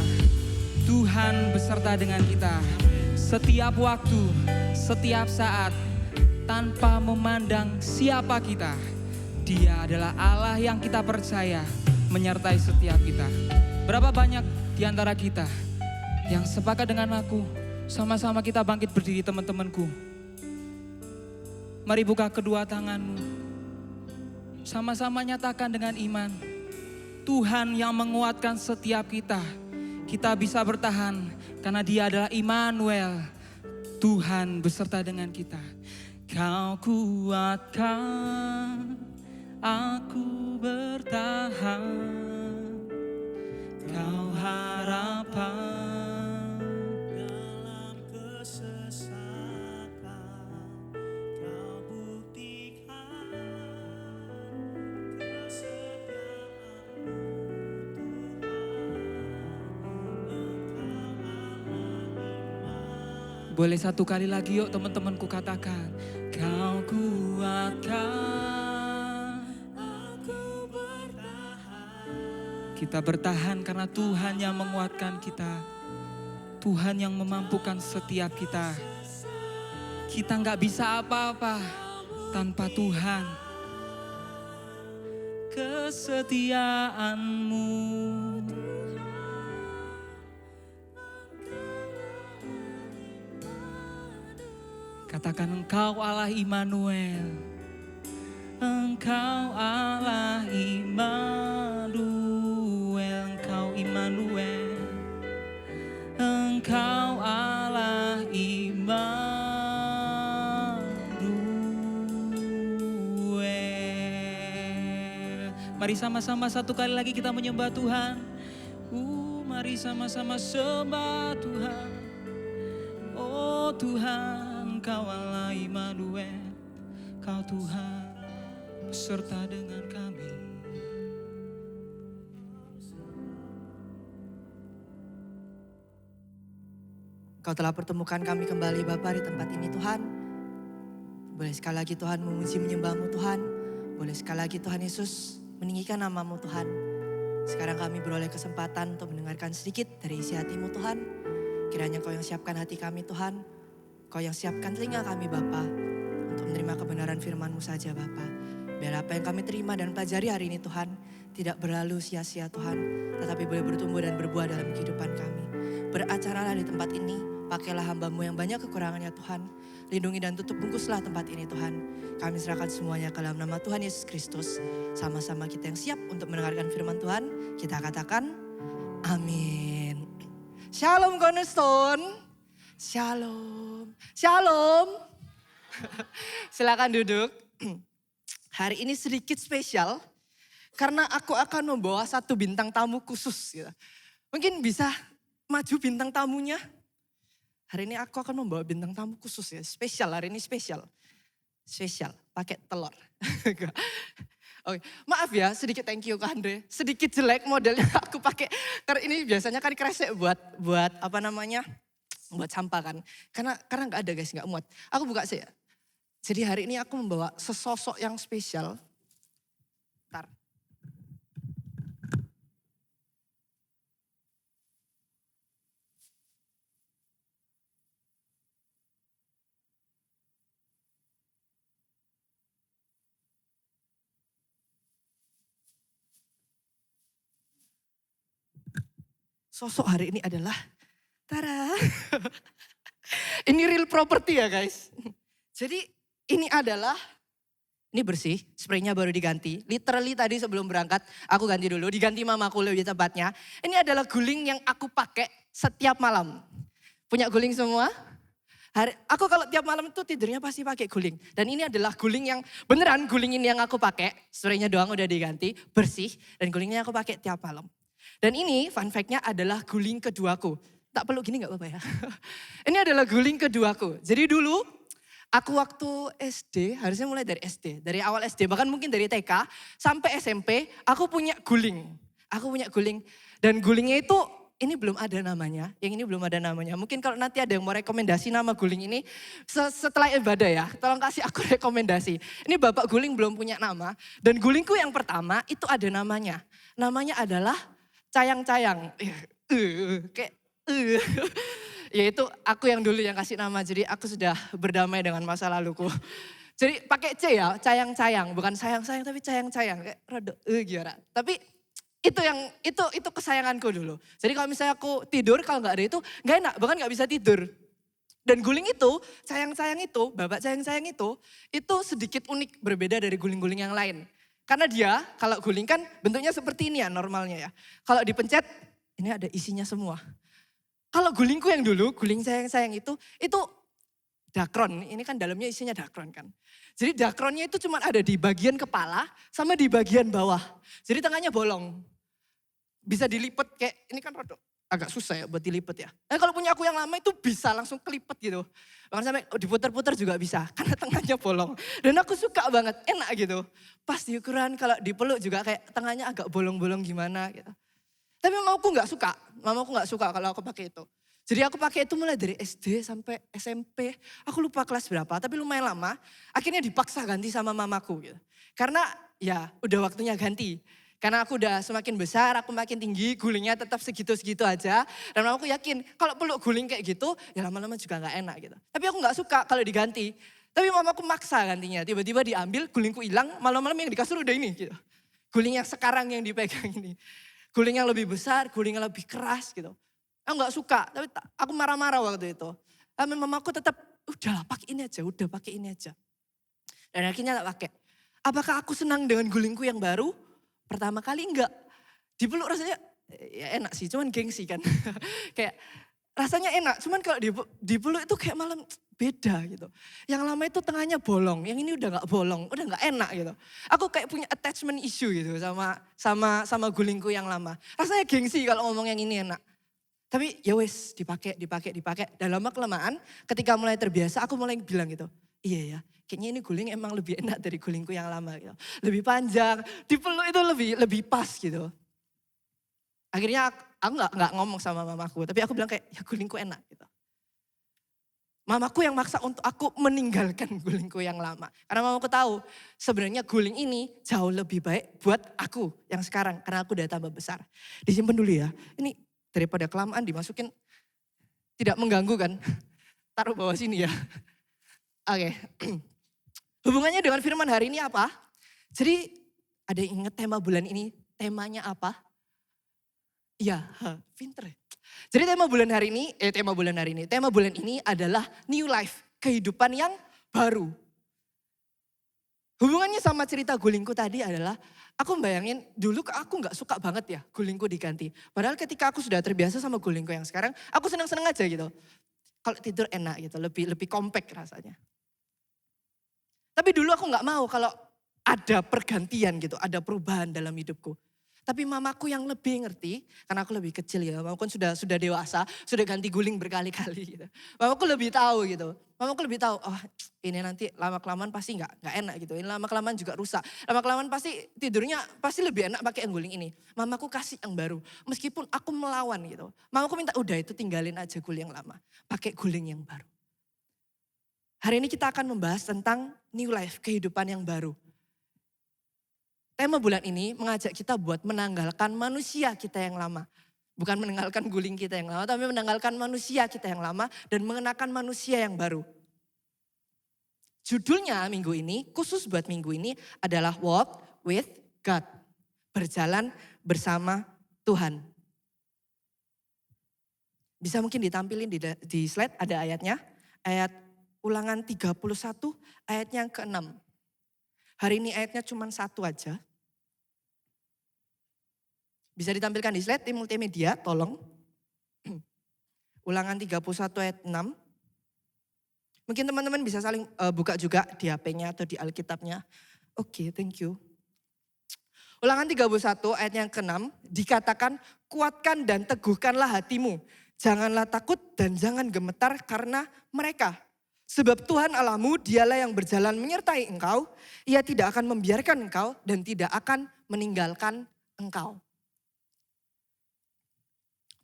Tuhan beserta dengan kita setiap waktu, setiap saat, tanpa memandang siapa kita. Dia adalah Allah yang kita percaya menyertai setiap kita. Berapa banyak di antara kita yang sepakat dengan aku? Sama-sama kita bangkit berdiri teman-temanku. Mari buka kedua tanganmu. Sama-sama nyatakan dengan iman. Tuhan yang menguatkan setiap kita. Kita bisa bertahan karena Dia adalah Immanuel. Tuhan beserta dengan kita. Kau kuatkan aku bertahan. Kau harapan dalam kesesakan. Kau buktikan kesetiaan-Mu Tuhan. Boleh satu kali lagi yuk teman-temanku katakan. Kau kuatkan aku bertahan. Kita bertahan karena Tuhan yang menguatkan kita. Tuhan yang memampukan setiap kita. Kita nggak bisa apa-apa tanpa Tuhan. Kesetiaan-Mu katakan Engkau Allah Immanuel. Engkau Allah Immanuel. Engkau Immanuel. Engkau Allah Immanuel. Mari sama-sama satu kali lagi kita menyembah Tuhan. Mari sama-sama sembah Tuhan. Oh Tuhan. Kau Allah Immanuel, Kau Tuhan beserta dengan kami. Kau telah pertemukan kami kembali Bapa di tempat ini Tuhan. Boleh sekali lagi Tuhan memuji menyembah-Mu Tuhan. Boleh sekali lagi Tuhan Yesus meninggikan nama-Mu Tuhan. Sekarang kami beroleh kesempatan untuk mendengarkan sedikit dari isi hati-Mu Tuhan. Kiranya Kau yang siapkan hati kami Tuhan. Kau yang siapkan telinga kami Bapa untuk menerima kebenaran firman-Mu saja Bapa. Biar apa yang kami terima dan pelajari hari ini Tuhan, tidak berlalu sia-sia Tuhan, tetapi boleh bertumbuh dan berbuah dalam kehidupan kami. Beracaralah di tempat ini, pakailah hamba-Mu yang banyak kekurangannya Tuhan. Lindungi dan tutup bungkuslah tempat ini Tuhan. Kami serahkan semuanya ke dalam nama Tuhan Yesus Kristus. Sama-sama kita yang siap untuk mendengarkan firman Tuhan, kita katakan amin. Shalom Cornerstone. Shalom. Shalom. Silakan duduk. Hari ini sedikit spesial karena aku akan membawa satu bintang tamu khusus. Gitu. Mungkin bisa maju bintang tamunya. Hari ini aku akan membawa bintang tamu khusus ya. Spesial, hari ini spesial. Spesial, pakai telur. Oke, maaf ya sedikit thank you ke Andre. Sedikit jelek modelnya aku pakai. Karena ini biasanya kan kresek buat apa namanya? Buat sampah kan. Karena nggak ada guys, nggak muat. Aku buka sih ya. Jadi hari ini aku membawa sesosok yang spesial. Ntar. Sosok hari ini adalah, tada, ini real property ya guys. Jadi ini bersih, spraynya baru diganti. Literally tadi sebelum berangkat, aku ganti dulu, diganti mamaku lebih tepatnya. Ini adalah guling yang aku pakai setiap malam. Punya guling semua? Aku kalau tiap malam itu tidurnya pasti pakai guling. Dan ini adalah guling yang, beneran guling ini yang aku pakai. Spraynya doang udah diganti, bersih. Dan gulingnya aku pakai tiap malam. Dan ini fun fact-nya adalah guling keduaku. Tak perlu gini gak apa-apa ya. Ini adalah guling keduaku. Jadi dulu, aku waktu SD, harusnya mulai dari SD. Dari awal SD, bahkan mungkin dari TK sampai SMP, aku punya guling. Aku punya guling. Dan gulingnya itu, ini belum ada namanya. Yang ini belum ada namanya. Mungkin kalau nanti ada yang mau rekomendasi nama guling ini, setelah ibadah ya, tolong kasih aku rekomendasi. Ini bapak guling belum punya nama. Dan gulingku yang pertama, itu ada namanya. Namanya adalah Cayang-Cayang. Yaitu aku yang dulu yang kasih nama, jadi aku sudah berdamai dengan masa laluku. Jadi pakai C ya, Cayang-Cayang, bukan sayang-sayang tapi Cayang-Cayang, kayak rada gimana. Tapi itu kesayanganku dulu. Jadi kalau misalnya aku tidur, kalau nggak ada itu nggak enak, bahkan nggak bisa tidur. Dan guling itu, Cayang-Cayang itu, bapak Cayang-Cayang itu sedikit unik, berbeda dari guling-guling yang lain. Karena dia, kalau guling kan bentuknya seperti ini ya normalnya ya. Kalau dipencet, ini ada isinya semua. Kalau gulingku yang dulu, guling sayang-sayang itu dakron. Ini kan dalamnya isinya dakron kan. Jadi dakronnya itu cuma ada di bagian kepala sama di bagian bawah. Jadi tengahnya bolong. Bisa dilipat kayak, ini kan agak susah ya buat dilipat ya. Nah kalau punya aku yang lama itu bisa langsung kelipet gitu. Bahkan sampai diputar-putar juga bisa, karena tengahnya bolong. Dan aku suka banget, enak gitu. Pas di ukuran kalau dipeluk juga kayak tengahnya agak bolong-bolong gimana gitu. Tapi mamaku nggak suka kalau aku pakai itu. Jadi aku pakai itu mulai dari SD sampai SMP. Aku lupa kelas berapa, tapi lumayan lama. Akhirnya dipaksa ganti sama mamaku gitu. Karena ya udah waktunya ganti. Karena aku udah semakin besar, aku makin tinggi, gulingnya tetap segitu-segitu aja. Dan mamaku yakin kalau peluk guling kayak gitu, ya lama-lama juga gak enak gitu. Tapi aku gak suka kalau diganti. Tapi mamaku maksa gantinya, tiba-tiba diambil, gulingku hilang, malam-malam yang di kasur udah ini gitu. Guling yang sekarang yang dipegang ini. Guling yang lebih besar, guling yang lebih keras gitu. Aku gak suka, tapi aku marah-marah waktu itu. Tapi mamaku tetap, udah pakai ini aja. Dan akhirnya tak pakai. Apakah aku senang dengan gulingku yang baru? Pertama kali enggak. Dipeluk rasanya ya enak sih, cuman gengsi kan. Kayak rasanya enak, cuman kalau dipeluk itu kayak malam beda gitu. Yang lama itu tengahnya bolong, yang ini udah gak bolong, udah gak enak gitu. Aku kayak punya attachment issue gitu sama gulingku yang lama. Rasanya gengsi kalau ngomong yang ini enak. Tapi ya wes dipakai. Dan lama kelamaan ketika mulai terbiasa aku mulai bilang gitu, iya ya. Kayaknya ini guling emang lebih enak dari gulingku yang lama gitu. Lebih panjang, dipeluk itu lebih pas gitu. Akhirnya aku nggak ngomong sama mamaku, tapi aku bilang kayak ya gulingku enak gitu. Mamaku yang maksa untuk aku meninggalkan gulingku yang lama. Karena mamaku tahu sebenarnya guling ini jauh lebih baik buat aku yang sekarang. Karena aku udah tambah besar. Disimpan dulu ya. Ini daripada kelamaan dimasukin tidak mengganggu kan. Taruh bawah sini ya. Oke. Hubungannya dengan firman hari ini apa? Jadi ada yang ingat tema bulan ini? Temanya apa? Iya, pinter ya. Jadi tema bulan ini adalah new life, kehidupan yang baru. Hubungannya sama cerita gulingku tadi adalah, aku bayangin dulu aku gak suka banget ya gulingku diganti. Padahal ketika aku sudah terbiasa sama gulingku yang sekarang, aku senang-senang aja gitu. Kalau tidur enak gitu, lebih compact rasanya. Tapi dulu aku gak mau kalau ada pergantian gitu, ada perubahan dalam hidupku. Tapi mamaku yang lebih ngerti, karena aku lebih kecil ya, mamaku kan sudah dewasa, sudah ganti guling berkali-kali gitu. Mamaku lebih tahu gitu. Mamaku lebih tahu, oh ini nanti lama-kelamaan pasti nggak enak gitu. Ini lama-kelamaan juga rusak. Lama-kelamaan pasti tidurnya pasti lebih enak pakai yang guling ini. Mamaku kasih yang baru. Meskipun aku melawan gitu. Mamaku minta udah itu tinggalin aja guling yang lama. Pakai guling yang baru. Hari ini kita akan membahas tentang new life, kehidupan yang baru. Tema bulan ini mengajak kita buat menanggalkan manusia kita yang lama. Bukan menanggalkan guling kita yang lama, tapi menanggalkan manusia kita yang lama dan mengenakan manusia yang baru. Judulnya minggu ini, khusus buat minggu ini adalah Walk with God. Berjalan bersama Tuhan. Bisa mungkin ditampilin di slide, ada ayatnya. Ayat Ulangan 31, ayatnya yang ke-6. Hari ini ayatnya cuma satu aja. Bisa ditampilkan di slide, tim multimedia, tolong. Ulangan 31 ayat 6. Mungkin teman-teman bisa saling buka juga di HP-nya atau di Alkitabnya. Oke, thank you. Ulangan 31 ayat yang ke-6 dikatakan, kuatkan dan teguhkanlah hatimu. Janganlah takut dan jangan gemetar karena mereka. Sebab Tuhan Allahmu dialah yang berjalan menyertai engkau. Ia tidak akan membiarkan engkau dan tidak akan meninggalkan engkau.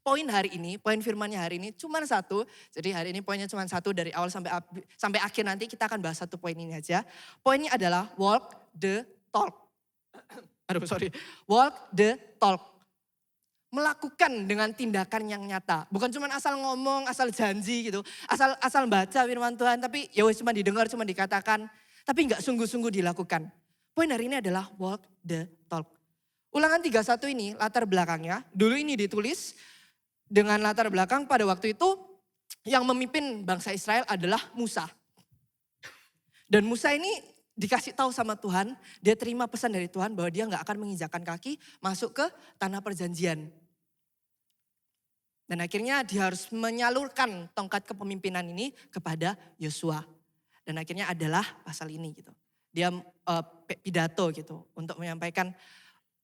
Poin hari ini, poin firmannya hari ini cuma satu. Jadi hari ini poinnya cuma satu dari awal sampai akhir, nanti kita akan bahas satu poin ini aja. Poinnya adalah walk the talk. Walk the talk. Melakukan dengan tindakan yang nyata. Bukan cuma asal ngomong, asal janji gitu. Asal baca firman Tuhan, tapi ya wes cuma didengar, cuma dikatakan. Tapi enggak sungguh-sungguh dilakukan. Poin hari ini adalah walk the talk. Ulangan 31 ini latar belakangnya, dulu ini ditulis dengan latar belakang pada waktu itu yang memimpin bangsa Israel adalah Musa. Dan Musa ini dikasih tahu sama Tuhan, dia terima pesan dari Tuhan bahwa dia nggak akan menginjakkan kaki masuk ke tanah perjanjian. Dan akhirnya dia harus menyalurkan tongkat kepemimpinan ini kepada Yosua. Dan akhirnya adalah pasal ini gitu. Dia pidato gitu untuk menyampaikan,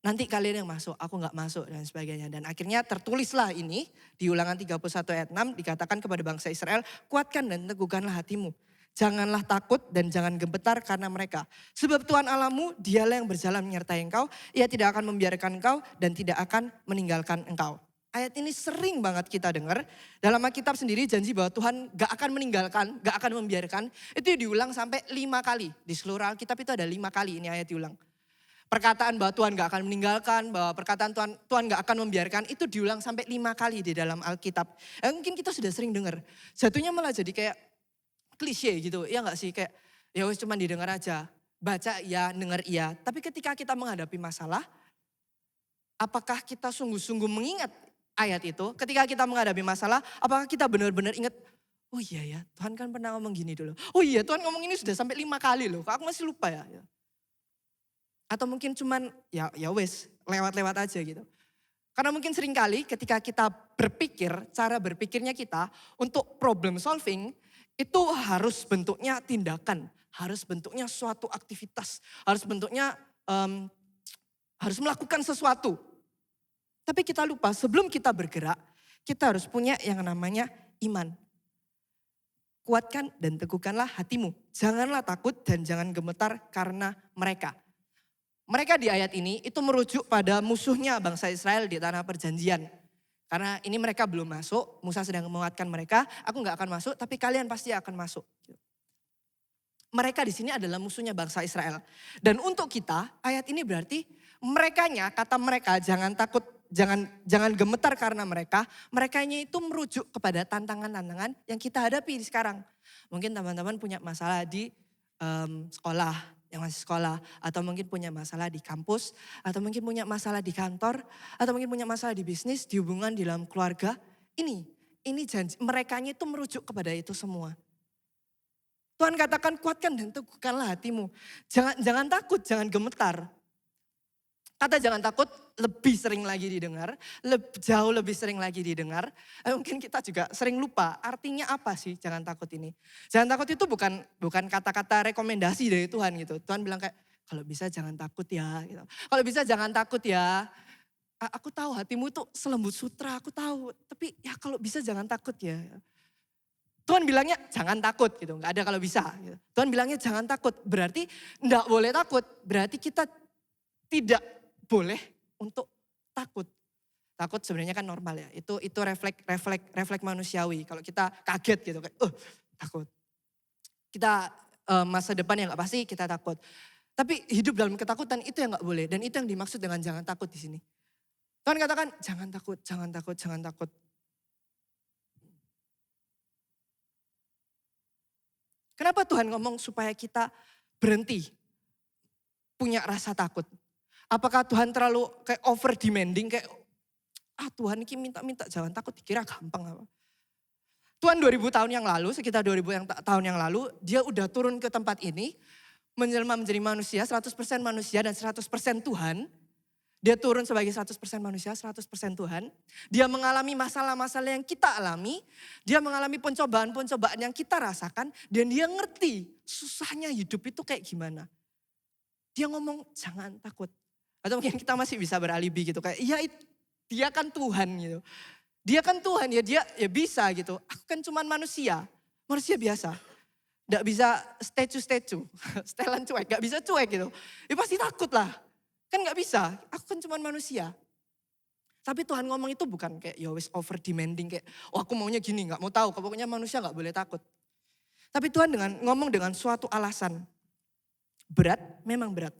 nanti kalian yang masuk, aku gak masuk dan sebagainya. Dan akhirnya tertulislah ini di Ulangan 31 ayat 6 dikatakan kepada bangsa Israel, kuatkan dan teguhkanlah hatimu. Janganlah takut dan jangan gemetar karena mereka. Sebab Tuhan Allahmu dialah yang berjalan menyertai engkau. Ia tidak akan membiarkan engkau dan tidak akan meninggalkan engkau. Ayat ini sering banget kita dengar. Dalam Alkitab sendiri janji bahwa Tuhan gak akan meninggalkan, gak akan membiarkan. Itu diulang sampai 5 kali. Di seluruh Alkitab itu ada 5 kali ini ayat diulang. Perkataan bahwa Tuhan gak akan meninggalkan, bahwa perkataan Tuhan gak akan membiarkan, itu diulang sampai 5 kali di dalam Alkitab. Mungkin kita sudah sering dengar. Jatuhnya malah jadi kayak klise gitu, ya gak sih? Kayak ya wis cuma didengar aja, baca ya, dengar iya. Tapi ketika kita menghadapi masalah, apakah kita sungguh-sungguh mengingat ayat itu? Ketika kita menghadapi masalah, apakah kita benar-benar ingat, oh iya ya, Tuhan kan pernah ngomong gini dulu. Oh iya, Tuhan ngomong ini sudah sampai 5 kali loh, kok aku masih lupa ya. Atau mungkin cuman ya wes lewat-lewat aja gitu. Karena mungkin sering kali ketika kita berpikir, cara berpikirnya kita untuk problem solving itu harus bentuknya tindakan, harus bentuknya suatu aktivitas, harus bentuknya harus melakukan sesuatu. Tapi kita lupa sebelum kita bergerak, kita harus punya yang namanya iman. Kuatkan dan teguhkanlah hatimu. Janganlah takut dan jangan gemetar karena mereka. Mereka di ayat ini itu merujuk pada musuhnya bangsa Israel di tanah perjanjian. Karena ini mereka belum masuk, Musa sedang menguatkan mereka, aku gak akan masuk tapi kalian pasti akan masuk. Mereka di sini adalah musuhnya bangsa Israel. Dan untuk kita, ayat ini berarti merekanya, kata mereka jangan takut, jangan gemetar karena merekanya itu merujuk kepada tantangan-tantangan yang kita hadapi sekarang. Mungkin teman-teman punya masalah di sekolah, yang masih sekolah, atau mungkin punya masalah di kampus, atau mungkin punya masalah di kantor, atau mungkin punya masalah di bisnis, di hubungan, di dalam keluarga. Ini janji, merekanya itu merujuk kepada itu semua. Tuhan katakan kuatkan dan teguhkanlah hatimu. Jangan takut, jangan gemetar. Kata jangan takut lebih sering lagi didengar, jauh lebih sering lagi didengar. Mungkin kita juga sering lupa artinya apa sih jangan takut ini. Jangan takut itu bukan kata-kata rekomendasi dari Tuhan gitu. Tuhan bilang kayak kalau bisa jangan takut ya. Gitu. Kalau bisa jangan takut ya. Aku tahu hatimu itu selembut sutra, aku tahu. Tapi ya kalau bisa jangan takut ya. Tuhan bilangnya jangan takut gitu, nggak ada kalau bisa. Gitu. Tuhan bilangnya jangan takut, berarti nggak boleh takut. Berarti kita tidak boleh untuk takut. Takut sebenarnya kan normal ya. Itu refleks manusiawi. Kalau kita kaget gitu kayak takut. Kita masa depan yang nggak pasti kita takut. Tapi hidup dalam ketakutan itu yang nggak boleh dan itu yang dimaksud dengan jangan takut di sini. Tuhan katakan jangan takut, jangan takut, jangan takut. Kenapa Tuhan ngomong supaya kita berhenti punya rasa takut? Apakah Tuhan terlalu kayak over demanding kayak Tuhan ini minta jangan takut dikira gampang apa? Tuhan 2000 tahun yang lalu, sekitar 2000 tahun yang lalu, dia udah turun ke tempat ini, menjelma menjadi manusia, 100% manusia dan 100% Tuhan. Dia turun sebagai 100% manusia, 100% Tuhan. Dia mengalami masalah-masalah yang kita alami, dia mengalami pencobaan-pencobaan yang kita rasakan, dan dia ngerti susahnya hidup itu kayak gimana. Dia ngomong jangan takut. Atau mungkin kita masih bisa beralibi gitu kayak iya dia kan Tuhan gitu. Dia kan Tuhan ya dia ya bisa gitu. Aku kan cuman manusia biasa. Nggak bisa statue, setelan cuek, nggak bisa cuek gitu. Ya pasti takut lah. Kan nggak bisa, aku kan cuman manusia. Tapi Tuhan ngomong itu bukan kayak ya wis over demanding kayak aku maunya gini nggak mau tahu. Pokoknya manusia nggak boleh takut. Tapi Tuhan ngomong dengan suatu alasan. Berat, memang berat.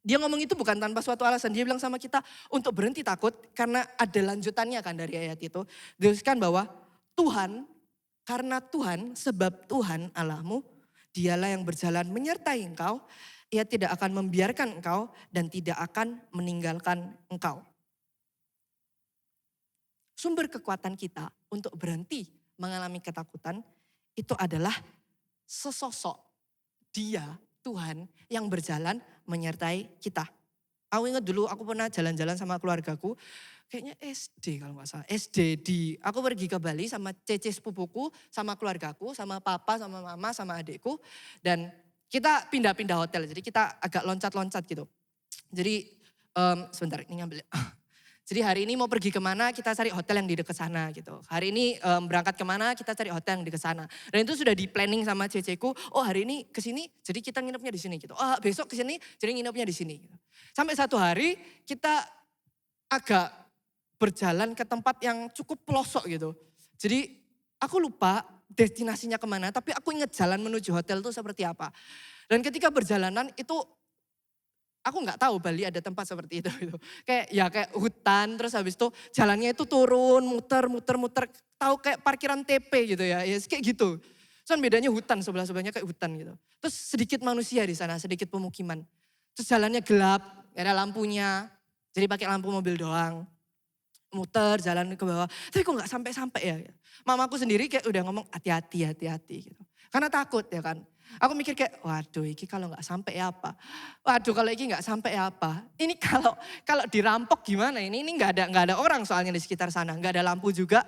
Dia ngomong itu bukan tanpa suatu alasan. Dia bilang sama kita untuk berhenti takut karena ada lanjutannya kan dari ayat itu. Dituliskan bahwa Tuhan, karena Tuhan, sebab Tuhan Allahmu, dialah yang berjalan menyertai engkau. Ia tidak akan membiarkan engkau dan tidak akan meninggalkan engkau. Sumber kekuatan kita untuk berhenti mengalami ketakutan itu adalah sesosok dia, Tuhan yang berjalan menyertai kita. Aku ingat dulu aku pernah jalan-jalan sama keluargaku, kayaknya SD kalau nggak salah. Aku pergi ke Bali sama cece sepupuku, sama keluargaku, sama papa, sama mama, sama adikku. Dan kita pindah-pindah hotel, jadi kita agak loncat-loncat gitu. Jadi sebentar ini ngambil. Jadi hari ini mau pergi kemana kita cari hotel yang di dekat sana gitu. Hari ini berangkat kemana kita cari hotel yang di dekat sana. Dan itu sudah di planning sama ceceku. Oh hari ini ke sini jadi kita nginepnya di sini gitu. Oh besok ke sini jadi nginepnya di sini. Gitu. Sampai satu hari kita agak berjalan ke tempat yang cukup pelosok gitu. Jadi aku lupa destinasinya kemana. Tapi aku ingat jalan menuju hotel itu seperti apa. Dan ketika perjalanan itu aku nggak tahu Bali ada tempat seperti itu gitu. Kayak hutan terus habis itu jalannya itu turun muter, tahu kayak parkiran TP gitu ya. Ya kayak gitu. Soalnya bedanya hutan sebelah-sebelahnya kayak hutan gitu. Terus sedikit manusia di sana, sedikit pemukiman. Terus jalannya gelap, gak ada lampunya. Jadi pakai lampu mobil doang. Muter jalan ke bawah. Tapi kok nggak sampai-sampai ya. Mamaku sendiri kayak udah ngomong hati-hati gitu. Karena takut ya kan. Aku mikir kayak, waduh iki kalau nggak sampai ya apa? Waduh kalau iki nggak sampai ya apa? Ini kalau dirampok gimana? Ini nggak ada orang soalnya di sekitar sana, nggak ada lampu juga.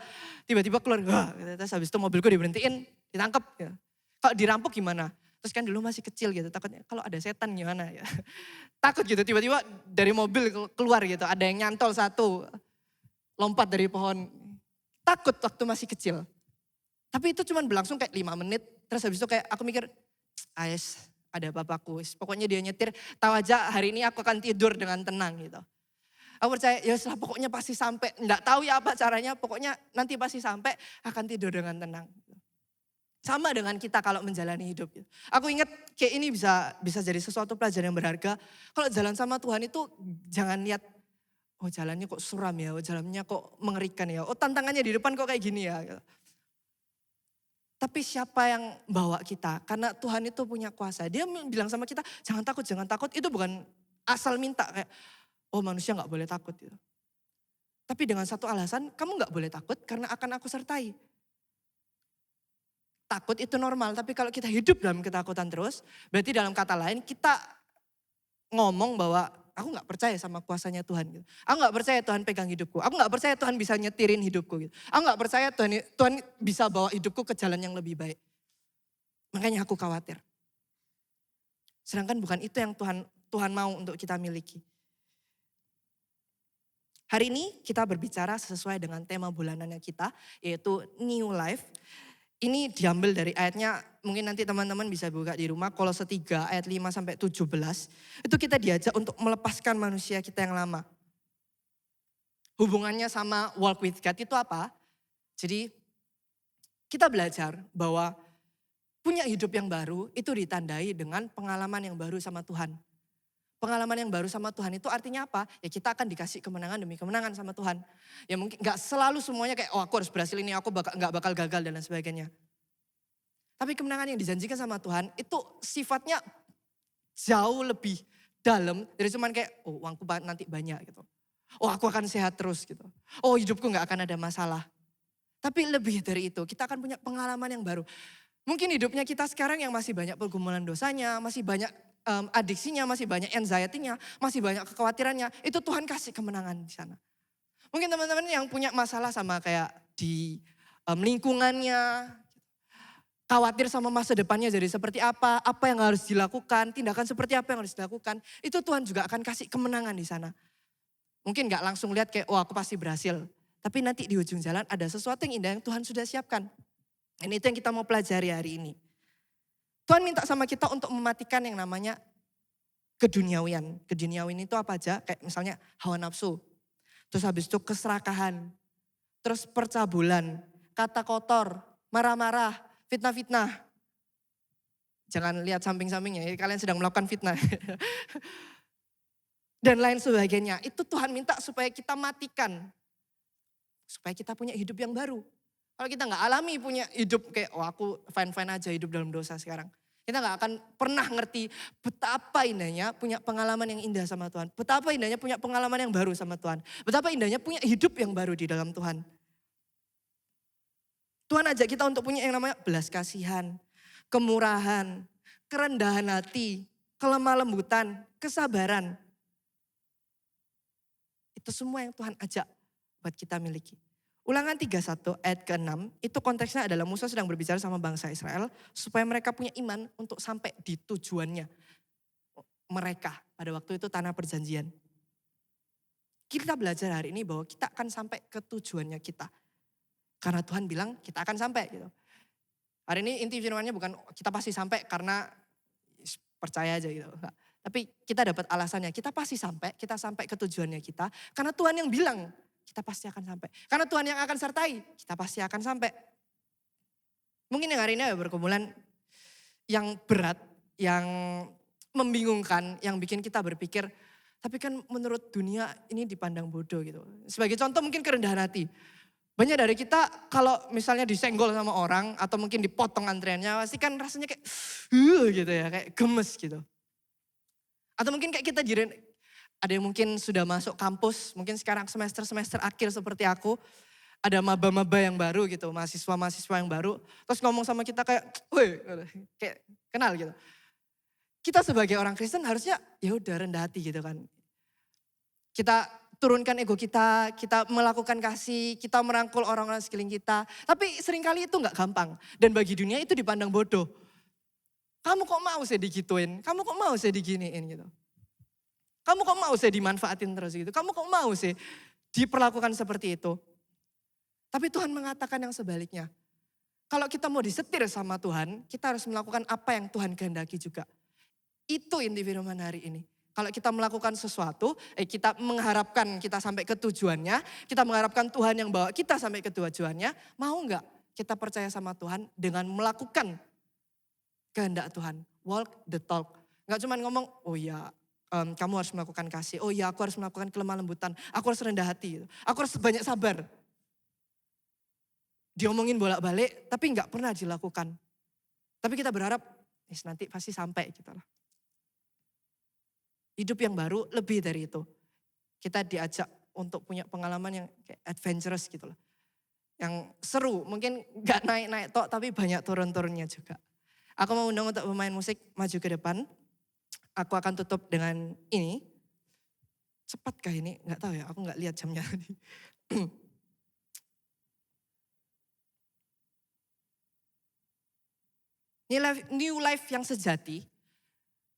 Tiba-tiba keluar, wah, terus habis itu mobilku diberhentiin, ditangkap. Ya. Kalau dirampok gimana? Terus kan dulu masih kecil gitu, takutnya kalau ada setan gimana ya? Takut gitu, tiba-tiba dari mobil keluar gitu, ada yang nyantol satu, lompat dari pohon. Takut waktu masih kecil. Tapi itu cuma berlangsung kayak 5 menit. Terus habis itu kayak aku mikir, ada bapakku. Pokoknya dia nyetir, tahu aja hari ini aku akan tidur dengan tenang gitu. Aku percaya, ya setelah pokoknya pasti sampai. Enggak tahu ya apa caranya, pokoknya nanti pasti sampai akan tidur dengan tenang. Sama dengan kita kalau menjalani hidup. Aku ingat kayak ini bisa jadi sesuatu pelajaran yang berharga. Kalau jalan sama Tuhan itu jangan lihat, oh jalannya kok suram ya, oh jalannya kok mengerikan ya, oh tantangannya di depan kok kayak gini ya. Tapi siapa yang bawa kita? Karena Tuhan itu punya kuasa. Dia bilang sama kita, jangan takut, jangan takut. Itu bukan asal minta kayak, oh manusia gak boleh takut gitu. Tapi dengan satu alasan, kamu gak boleh takut karena akan aku sertai. Takut itu normal, tapi kalau kita hidup dalam ketakutan terus, berarti dalam kata lain kita ngomong bahwa aku gak percaya sama kuasanya Tuhan. Gitu. Aku gak percaya Tuhan pegang hidupku. Aku gak percaya Tuhan bisa nyetirin hidupku. Gitu. Aku gak percaya Tuhan bisa bawa hidupku ke jalan yang lebih baik. Makanya aku khawatir. Sedangkan bukan itu yang Tuhan mau untuk kita miliki. Hari ini kita berbicara sesuai dengan tema bulanannya kita, yaitu New Life. Ini diambil dari ayatnya, mungkin nanti teman-teman bisa buka di rumah, Kolose 3 ayat 5-17. Itu kita diajak untuk melepaskan manusia kita yang lama. Hubungannya sama walk with God itu apa? Jadi kita belajar bahwa punya hidup yang baru itu ditandai dengan pengalaman yang baru sama Tuhan. Pengalaman yang baru sama Tuhan itu artinya apa? Ya kita akan dikasih kemenangan demi kemenangan sama Tuhan. Ya mungkin gak selalu semuanya kayak, oh aku harus berhasil ini, aku gak bakal gagal dan lain sebagainya. Tapi kemenangan yang dijanjikan sama Tuhan itu sifatnya jauh lebih dalam dari cuman kayak, oh uangku nanti banyak gitu. Oh aku akan sehat terus gitu. Oh hidupku gak akan ada masalah. Tapi lebih dari itu, kita akan punya pengalaman yang baru. Mungkin hidupnya kita sekarang yang masih banyak pergumulan dosanya, masih banyak adiksinya, masih banyak anxiety-nya, masih banyak kekhawatirannya, itu Tuhan kasih kemenangan di sana. Mungkin teman-teman yang punya masalah sama kayak di lingkungannya, khawatir sama masa depannya jadi seperti apa yang harus dilakukan, tindakan seperti apa yang harus dilakukan, itu Tuhan juga akan kasih kemenangan di sana. Mungkin gak langsung lihat kayak, oh aku pasti berhasil. Tapi nanti di ujung jalan ada sesuatu yang indah yang Tuhan sudah siapkan. Dan itu yang kita mau pelajari hari ini. Tuhan minta sama kita untuk mematikan yang namanya keduniawian. Keduniawian itu apa aja? Kayak misalnya hawa nafsu. Terus habis itu keserakahan. Terus percabulan, kata kotor, marah-marah, fitnah-fitnah. Jangan lihat samping-sampingnya, kalian sedang melakukan fitnah. Dan lain sebagainya. Itu Tuhan minta supaya kita matikan. Supaya kita punya hidup yang baru. Kalau kita gak alami punya hidup kayak, oh aku fine-fine aja hidup dalam dosa sekarang. Kita gak akan pernah ngerti betapa indahnya punya pengalaman yang indah sama Tuhan. Betapa indahnya punya pengalaman yang baru sama Tuhan. Betapa indahnya punya hidup yang baru di dalam Tuhan. Tuhan ajak kita untuk punya yang namanya belas kasihan, kemurahan, kerendahan hati, kelemah lembutan, kesabaran. Itu semua yang Tuhan ajak buat kita miliki. Ulangan 31 ayat ke-6 itu konteksnya adalah Musa sedang berbicara sama bangsa Israel supaya mereka punya iman untuk sampai di tujuannya. Mereka pada waktu itu tanah perjanjian. Kita belajar hari ini bahwa kita akan sampai ke tujuannya kita. Karena Tuhan bilang kita akan sampai gitu. Hari ini inti firmannya bukan kita pasti sampai karena percaya aja gitu. Enggak. Tapi kita dapat alasannya, kita pasti sampai, kita sampai ke tujuannya kita. Karena Tuhan yang bilang kita pasti akan sampai. Karena Tuhan yang akan sertai, kita pasti akan sampai. Mungkin yang hari ini ada pergumulan yang berat, yang membingungkan, yang bikin kita berpikir, tapi kan menurut dunia ini dipandang bodoh gitu. Sebagai contoh mungkin kerendahan hati. Banyak dari kita kalau misalnya disenggol sama orang atau mungkin dipotong antriannya, pasti kan rasanya kayak gitu ya, kayak gemes gitu. Atau mungkin kayak kita ada yang mungkin sudah masuk kampus, mungkin sekarang semester akhir seperti aku, ada maba-maba yang baru gitu, mahasiswa-mahasiswa yang baru, terus ngomong sama kita kayak, woi, kayak kenal gitu. Kita sebagai orang Kristen harusnya ya udah rendah hati gitu kan. Kita turunkan ego kita melakukan kasih, kita merangkul orang-orang sekeliling kita. Tapi seringkali itu gak gampang. Dan bagi dunia itu dipandang bodoh. Kamu kok mau saya digituin? Kamu kok mau saya diginiin gitu? Kamu kok mau saya dimanfaatin terus gitu? Kamu kok mau saya diperlakukan seperti itu? Tapi Tuhan mengatakan yang sebaliknya. Kalau kita mau disetir sama Tuhan, kita harus melakukan apa yang Tuhan kehendaki juga. Itu inti firman hari ini. Kalau kita melakukan sesuatu, kita mengharapkan kita sampai ke tujuannya, kita mengharapkan Tuhan yang bawa kita sampai ke tujuannya, mau enggak kita percaya sama Tuhan dengan melakukan kehendak Tuhan. Walk the talk. Enggak cuma ngomong, oh ya kamu harus melakukan kasih, oh ya aku harus melakukan kelemah lembutan, aku harus rendah hati, aku harus banyak sabar. diomongin bolak-balik tapi nggak pernah dilakukan. Tapi kita berharap nanti pasti sampai gitu lah. Hidup yang baru lebih dari itu. Kita diajak untuk punya pengalaman yang kayak adventurous gitu loh. Yang seru, mungkin gak naik-naik tok tapi banyak turun-turunnya juga. Aku mau undang untuk pemain musik maju ke depan. Aku akan tutup dengan ini. Cepatkah ini? Gak tahu ya, aku gak lihat jamnya tadi. New life yang sejati,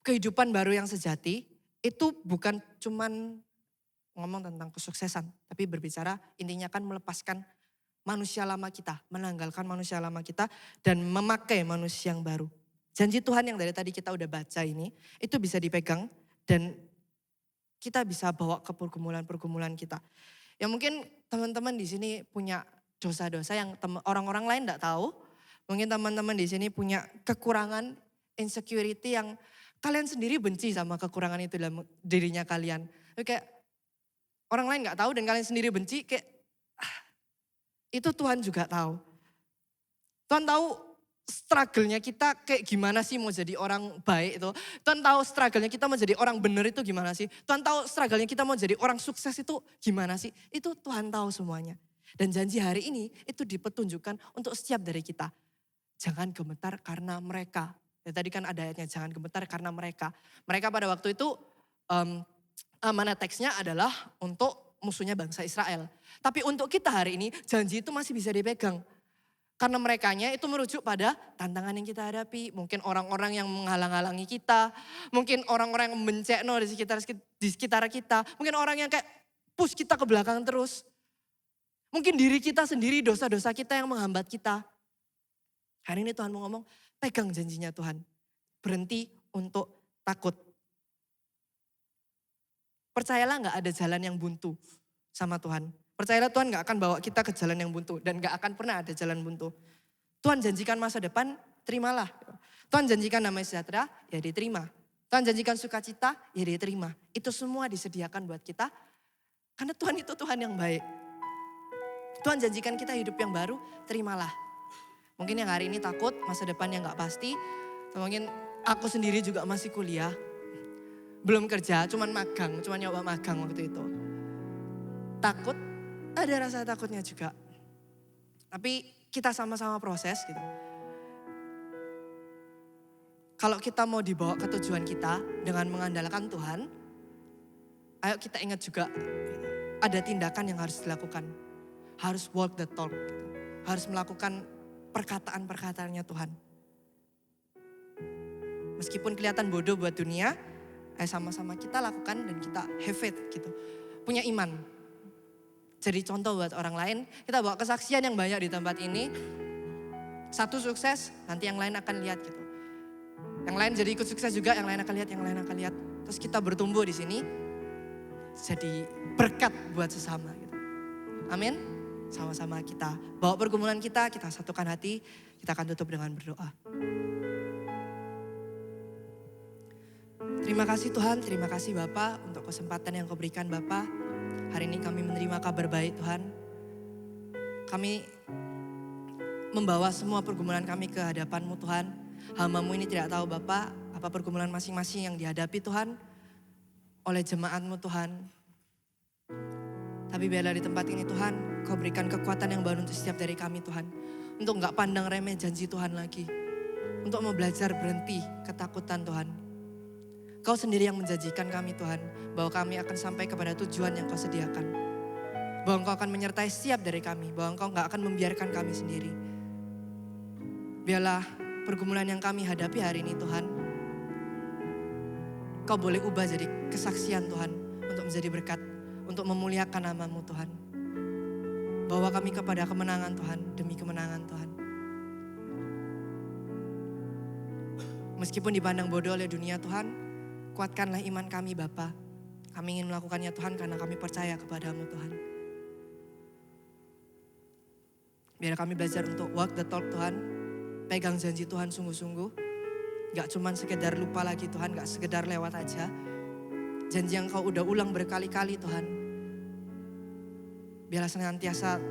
kehidupan baru yang sejati, itu bukan cuman ngomong tentang kesuksesan, tapi berbicara intinya kan melepaskan manusia lama kita, menanggalkan manusia lama kita dan memakai manusia yang baru. Janji Tuhan yang dari tadi kita udah baca ini, itu bisa dipegang dan kita bisa bawa ke pergumulan-pergumulan kita. Ya mungkin teman-teman di sini punya dosa-dosa yang orang-orang lain enggak tahu. Mungkin teman-teman di sini punya kekurangan, insecurity yang kalian sendiri benci sama kekurangan itu dalam dirinya kalian. Kayak orang lain enggak tahu dan kalian sendiri benci, kayak itu Tuhan juga tahu. Tuhan tahu struggle-nya kita kayak gimana sih mau jadi orang baik itu. Tuhan tahu struggle-nya kita mau jadi orang benar itu gimana sih. Tuhan tahu struggle-nya kita mau jadi orang sukses itu gimana sih. Itu Tuhan tahu semuanya. Dan janji hari ini itu dipetunjukkan untuk setiap dari kita. Jangan gemetar karena mereka. Ya, tadi kan ada ayatnya, jangan gemetar karena mereka. Mereka pada waktu itu amanat teksnya adalah untuk musuhnya bangsa Israel. Tapi untuk kita hari ini, janji itu masih bisa dipegang. Karena merekanya itu merujuk pada tantangan yang kita hadapi. Mungkin orang-orang yang menghalang-halangi kita. Mungkin orang-orang yang membencekno di sekitar kita. Mungkin orang yang kayak push kita ke belakang terus. Mungkin diri kita sendiri, dosa-dosa kita yang menghambat kita. Hari ini Tuhan mau ngomong, pegang janjinya Tuhan. Berhenti untuk takut. Percayalah gak ada jalan yang buntu sama Tuhan. Percayalah Tuhan gak akan bawa kita ke jalan yang buntu. Dan gak akan pernah ada jalan buntu. Tuhan janjikan masa depan, terimalah. Tuhan janjikan damai sejahtera, ya diterima. Tuhan janjikan sukacita, ya diterima. Itu semua disediakan buat kita. Karena Tuhan itu Tuhan yang baik. Tuhan janjikan kita hidup yang baru, terimalah. Mungkin yang hari ini takut, masa depan yang gak pasti. Mungkin aku sendiri juga masih kuliah. Belum kerja, cuman magang, cuman nyoba magang waktu itu. Takut, ada rasa takutnya juga. Tapi kita sama-sama proses gitu. Kalau kita mau dibawa ke tujuan kita dengan mengandalkan Tuhan, ayo kita ingat juga ada tindakan yang harus dilakukan. Harus walk the talk. Gitu. Harus melakukan perkataan-perkataannya Tuhan. Meskipun kelihatan bodoh buat dunia, sama-sama kita lakukan dan kita have faith gitu. Punya iman. Jadi contoh buat orang lain, kita bawa kesaksian yang banyak di tempat ini. Satu sukses, nanti yang lain akan lihat gitu. Yang lain jadi ikut sukses juga, yang lain akan lihat, yang lain akan lihat. Terus kita bertumbuh di sini, jadi berkat buat sesama gitu. Amin. Sama-sama kita bawa pergumulan kita satukan hati, kita akan tutup dengan berdoa. Terima kasih Tuhan, terima kasih Bapa untuk kesempatan yang Kau berikan Bapa. Hari ini kami menerima kabar baik Tuhan. Kami membawa semua pergumulan kami ke hadapan-Mu Tuhan. Hamba-Mu ini tidak tahu Bapa apa pergumulan masing-masing yang dihadapi Tuhan oleh jemaat-Mu Tuhan. Tapi biarlah di tempat ini Tuhan, Kau berikan kekuatan yang baru untuk setiap dari kami Tuhan. Untuk gak pandang remeh janji Tuhan lagi. Untuk mau belajar berhenti ketakutan Tuhan. Kau sendiri yang menjanjikan kami Tuhan, bahwa kami akan sampai kepada tujuan yang Kau sediakan. Bahwa Engkau akan menyertai setiap dari kami, bahwa Engkau gak akan membiarkan kami sendiri. Biarlah pergumulan yang kami hadapi hari ini Tuhan, Kau boleh ubah jadi kesaksian Tuhan, untuk menjadi berkat, untuk memuliakan nama-Mu Tuhan. Bawa kami kepada kemenangan Tuhan, demi kemenangan Tuhan. Meskipun dipandang bodoh oleh dunia Tuhan, kuatkanlah iman kami Bapa. Kami ingin melakukannya Tuhan karena kami percaya kepada-Mu Tuhan. Biar kami belajar untuk walk the talk Tuhan. Pegang janji Tuhan sungguh-sungguh. Gak cuman sekedar lupa lagi Tuhan, gak sekedar lewat aja. Janji yang Kau udah ulang berkali-kali Tuhan. Biarlah senantiasa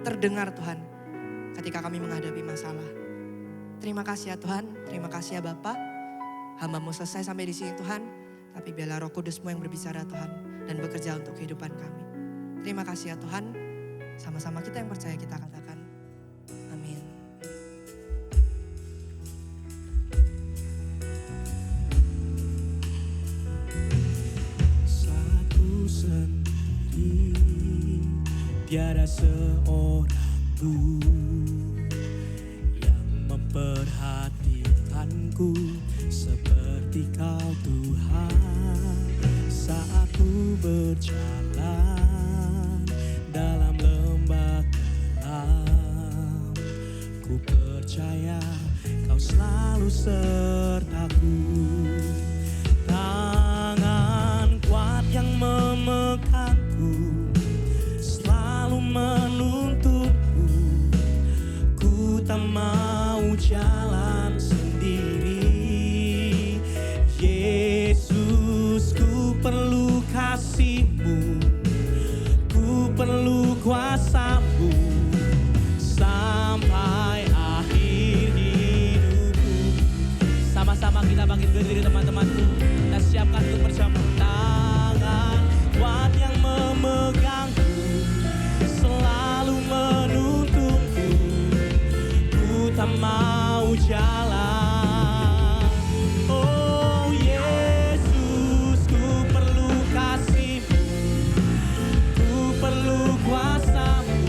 terdengar Tuhan ketika kami menghadapi masalah. Terima kasih ya Tuhan, terima kasih ya Bapa. Hamba-Mu selesai sampai di sini Tuhan, tapi biarlah Roh Kudus-Mu yang berbicara Tuhan dan bekerja untuk kehidupan kami. Terima kasih ya Tuhan, sama-sama kita yang percaya kita katakan, amin. Aku sendiri, tiada seorang pun yang memperhatikanku seperti Kau Tuhan. Saat ku berjalan dalam lembah kelam, ku percaya Kau selalu sertaku. Tangan kuat yang memegangku selalu menuntunku. Ku tak mau jalan sendiri. Yesus, ku perlu kasih-Mu, ku perlu kuasa-Mu sampai akhir hidupku. Sama-sama kita bangkit berdiri teman-temanku. Kita siapkan untuk bersama. Tangan kuat yang memegangku selalu menuntunku. Ku tak mau jalan. Oh Yesus, ku perlu kasih-Mu, ku perlu kuasa-Mu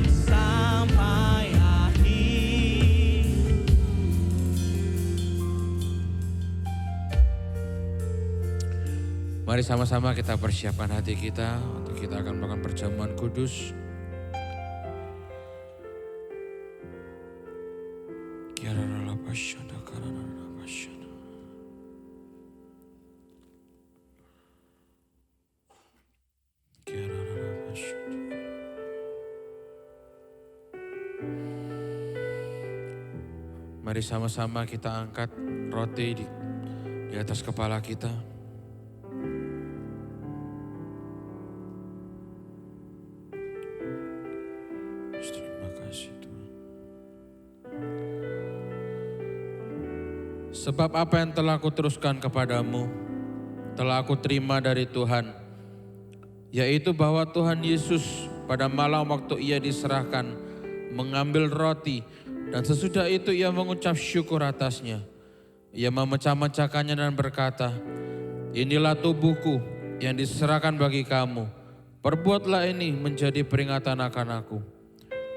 sampai akhir. Mari sama-sama kita persiapkan hati kita untuk kita akan melakukan perjamuan kudus. Mari sama-sama kita angkat roti di atas kepala kita. Terima kasih Tuhan. Sebab apa yang telah aku teruskan kepadamu, telah aku terima dari Tuhan, yaitu bahwa Tuhan Yesus pada malam waktu ia diserahkan mengambil roti, dan sesudah itu ia mengucap syukur atasnya. Ia memecah-mecahkannya dan berkata, inilah tubuhku yang diserahkan bagi kamu. Perbuatlah ini menjadi peringatan akan aku.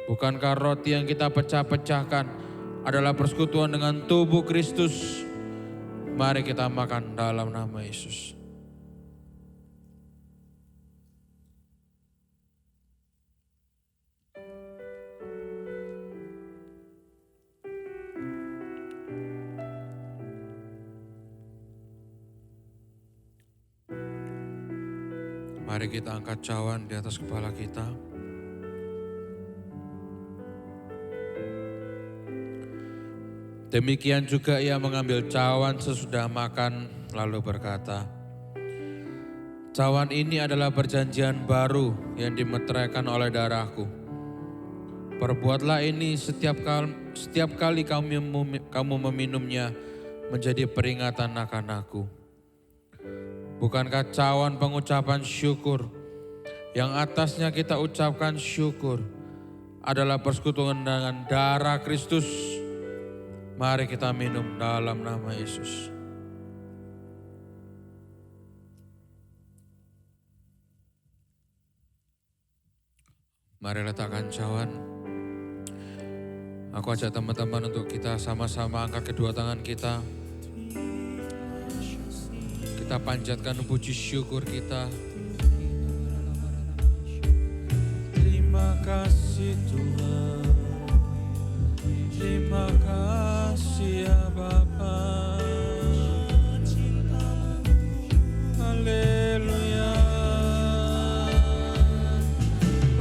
Bukankah roti yang kita pecah-pecahkan adalah persekutuan dengan tubuh Kristus? Mari kita makan dalam nama Yesus. Mari kita angkat cawan di atas kepala kita. Demikian juga ia mengambil cawan sesudah makan lalu berkata, cawan ini adalah perjanjian baru yang dimeteraikan oleh darahku. Perbuatlah ini setiap kali kamu meminumnya menjadi peringatan akan aku. Bukankah cawan pengucapan syukur yang atasnya kita ucapkan syukur adalah persekutuan dengan darah Kristus? Mari kita minum dalam nama Yesus. Mari letakkan cawan. Aku ajak teman-teman untuk kita sama-sama angkat kedua tangan kita. Kita panjatkan puji syukur kita. Terima kasih Tuhan. Terima kasih ya Bapa. Haleluya.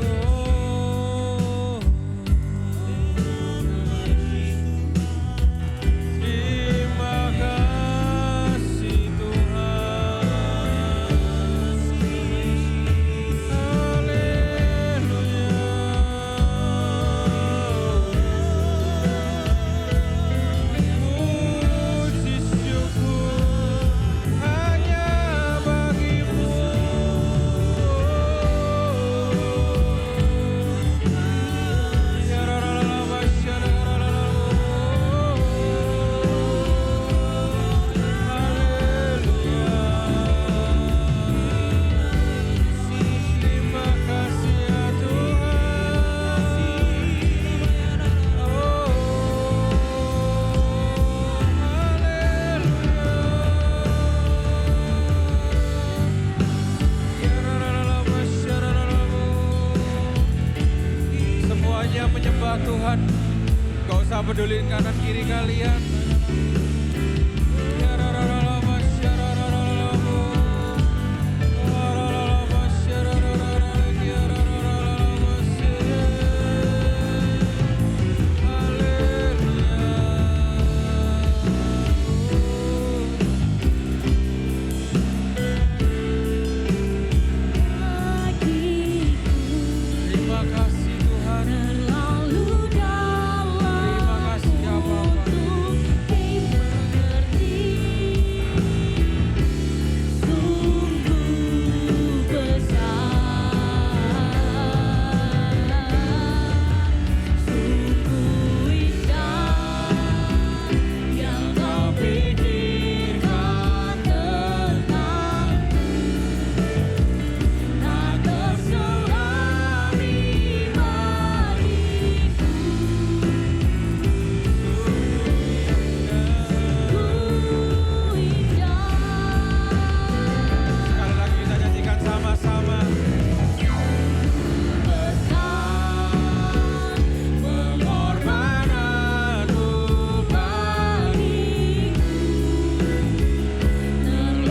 Oh, terima kasih Tuhan. Haleluya. usah pedulin kanan kiri kalian. Terima kasih Tuhan. Terima kasih ya Bapa. Sekali lagi kita nyanyikan sama-sama. Pengorbananmu bagiku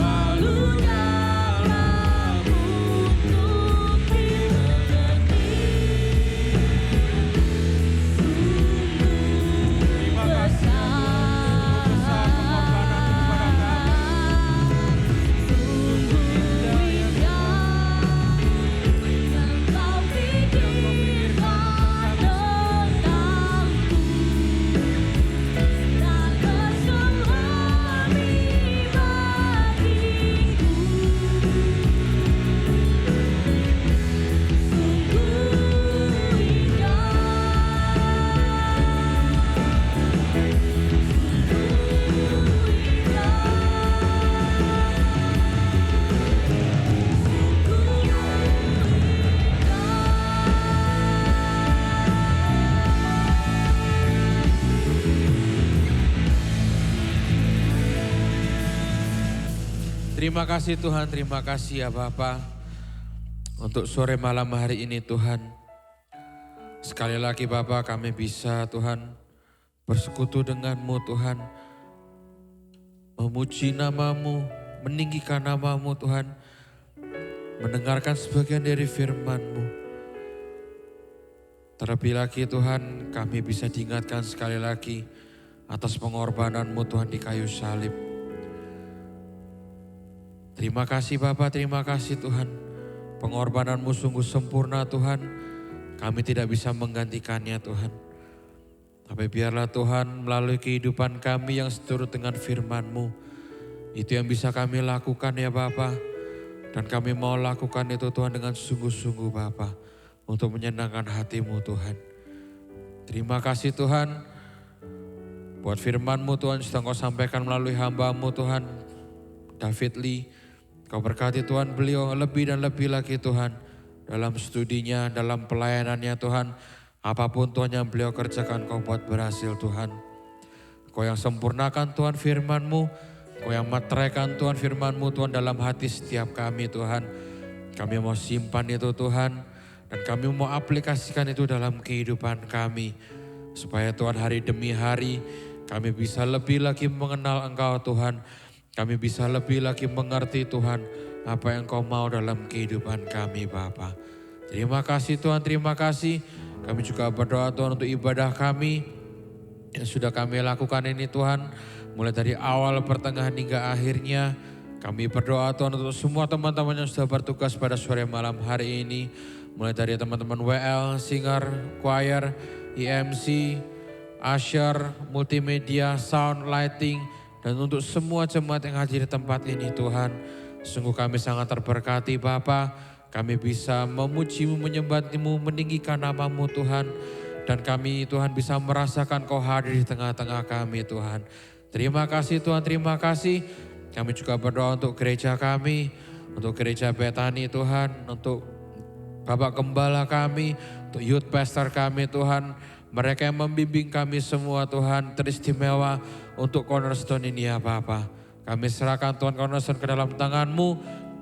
terlalu dalam untuk dimengerti. Terima kasih besar pengorbananmu kepada kami. Terima kasih Tuhan, terima kasih ya Bapa. Untuk sore malam hari ini Tuhan. Sekali lagi Bapa kami bisa Tuhan bersekutu denganmu Tuhan. Memuji namamu, meninggikan namamu Tuhan. Mendengarkan sebagian dari firman-Mu. Terlebih lagi Tuhan kami bisa diingatkan sekali lagi atas pengorbanan-Mu Tuhan di kayu salib. Terima kasih Bapa, terima kasih Tuhan. Pengorbanan-Mu sungguh sempurna Tuhan. Kami tidak bisa menggantikannya Tuhan. Tapi biarlah Tuhan melalui kehidupan kami yang seturut dengan firman-Mu. Itu yang bisa kami lakukan ya Bapa. Dan kami mau lakukan itu Tuhan dengan sungguh-sungguh Bapa. Untuk menyenangkan hati-Mu Tuhan. Terima kasih Tuhan. Buat firman-Mu Tuhan sedang Kau sampaikan melalui hamba-Mu Tuhan. David Lee. Kau berkati Tuhan beliau lebih dan lebih lagi Tuhan. Dalam studinya, dalam pelayanannya Tuhan. Apapun Tuhan yang beliau kerjakan Kau buat berhasil Tuhan. Kau yang sempurnakan Tuhan firman-Mu. Kau yang materaikan Tuhan firman-Mu Tuhan dalam hati setiap kami Tuhan. Kami mau simpan itu Tuhan. Dan kami mau aplikasikan itu dalam kehidupan kami. Supaya Tuhan hari demi hari kami bisa lebih lagi mengenal Engkau Tuhan. Kami bisa lebih lagi mengerti Tuhan apa yang Kau mau dalam kehidupan kami Bapa. Terima kasih Tuhan, terima kasih. Kami juga berdoa Tuhan untuk ibadah kami yang sudah kami lakukan ini Tuhan. Mulai dari awal, pertengahan hingga akhirnya. Kami berdoa Tuhan untuk semua teman-teman yang sudah bertugas pada sore malam hari ini. Mulai dari teman-teman WL, singer, choir, EMC, usher, multimedia, sound, lighting. Dan untuk semua jemaat yang hadir di tempat ini Tuhan. Sungguh kami sangat terberkati Bapa. Kami bisa memuji-Mu, menyembah-Mu, meninggikan nama-Mu Tuhan. Dan kami Tuhan bisa merasakan Kau hadir di tengah-tengah kami Tuhan. Terima kasih Tuhan, terima kasih. Kami juga berdoa untuk gereja kami. Untuk gereja Betani Tuhan. Untuk Bapak Gembala kami. Untuk youth pastor kami Tuhan. Mereka yang membimbing kami semua Tuhan teristimewa untuk Cornerstone ini ya Bapa. Kami serahkan Tuhan Cornerstone ke dalam tangan-Mu.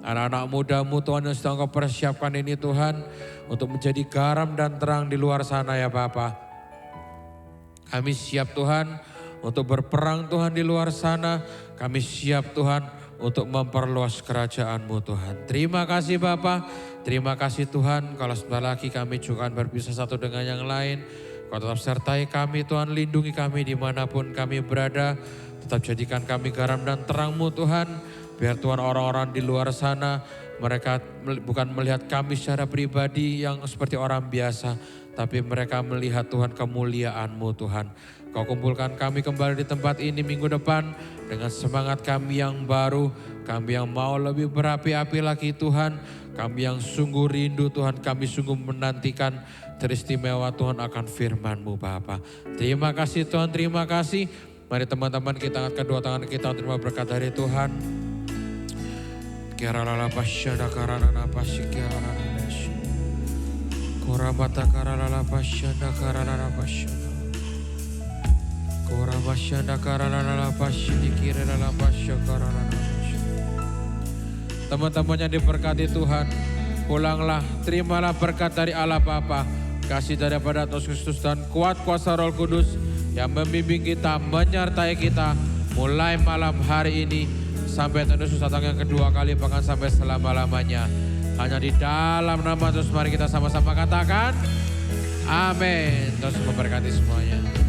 Anak-anak muda-Mu Tuhan yang sedang Kau persiapkan ini Tuhan. Untuk menjadi garam dan terang di luar sana ya Bapa. Kami siap Tuhan untuk berperang Tuhan di luar sana. Kami siap Tuhan untuk memperluas kerajaan-Mu Tuhan. Terima kasih Bapa, terima kasih Tuhan. Kalau sebentar lagi kami juga akan berpisah satu dengan yang lain. Kau tetap sertai kami Tuhan, lindungi kami dimanapun kami berada. Tetap jadikan kami garam dan terang-Mu Tuhan. Biar Tuhan orang-orang di luar sana, mereka bukan melihat kami secara pribadi yang seperti orang biasa. Tapi mereka melihat Tuhan kemuliaan-Mu Tuhan. Kau kumpulkan kami kembali di tempat ini minggu depan dengan semangat kami yang baru. Kami yang mau lebih berapi-api lagi Tuhan. Kami yang sungguh rindu Tuhan. Kami sungguh menantikan teristimewa Tuhan akan firman-Mu Bapa. Terima kasih Tuhan, terima kasih. Mari teman-teman kita angkat kedua tangan kita untuk terima berkat dari Tuhan. Kiralala pasyada karalala pasyikiralala pasyada. Korabata karalala pasyada karalala pasyada. Korabashanda karalala pasyikiralala pasyada karalala pasyada. Teman-teman yang diberkati Tuhan, pulanglah, terimalah berkat dari Allah Bapa, kasih daripada Tuhan Kristus dan kuat kuasa Roh Kudus yang membimbing kita, menyertai kita mulai malam hari ini sampai Tuhan Yesus datang yang kedua kali, bahkan sampai selama-lamanya. Hanya di dalam nama Yesus mari kita sama-sama katakan amin. Terus memberkati semuanya.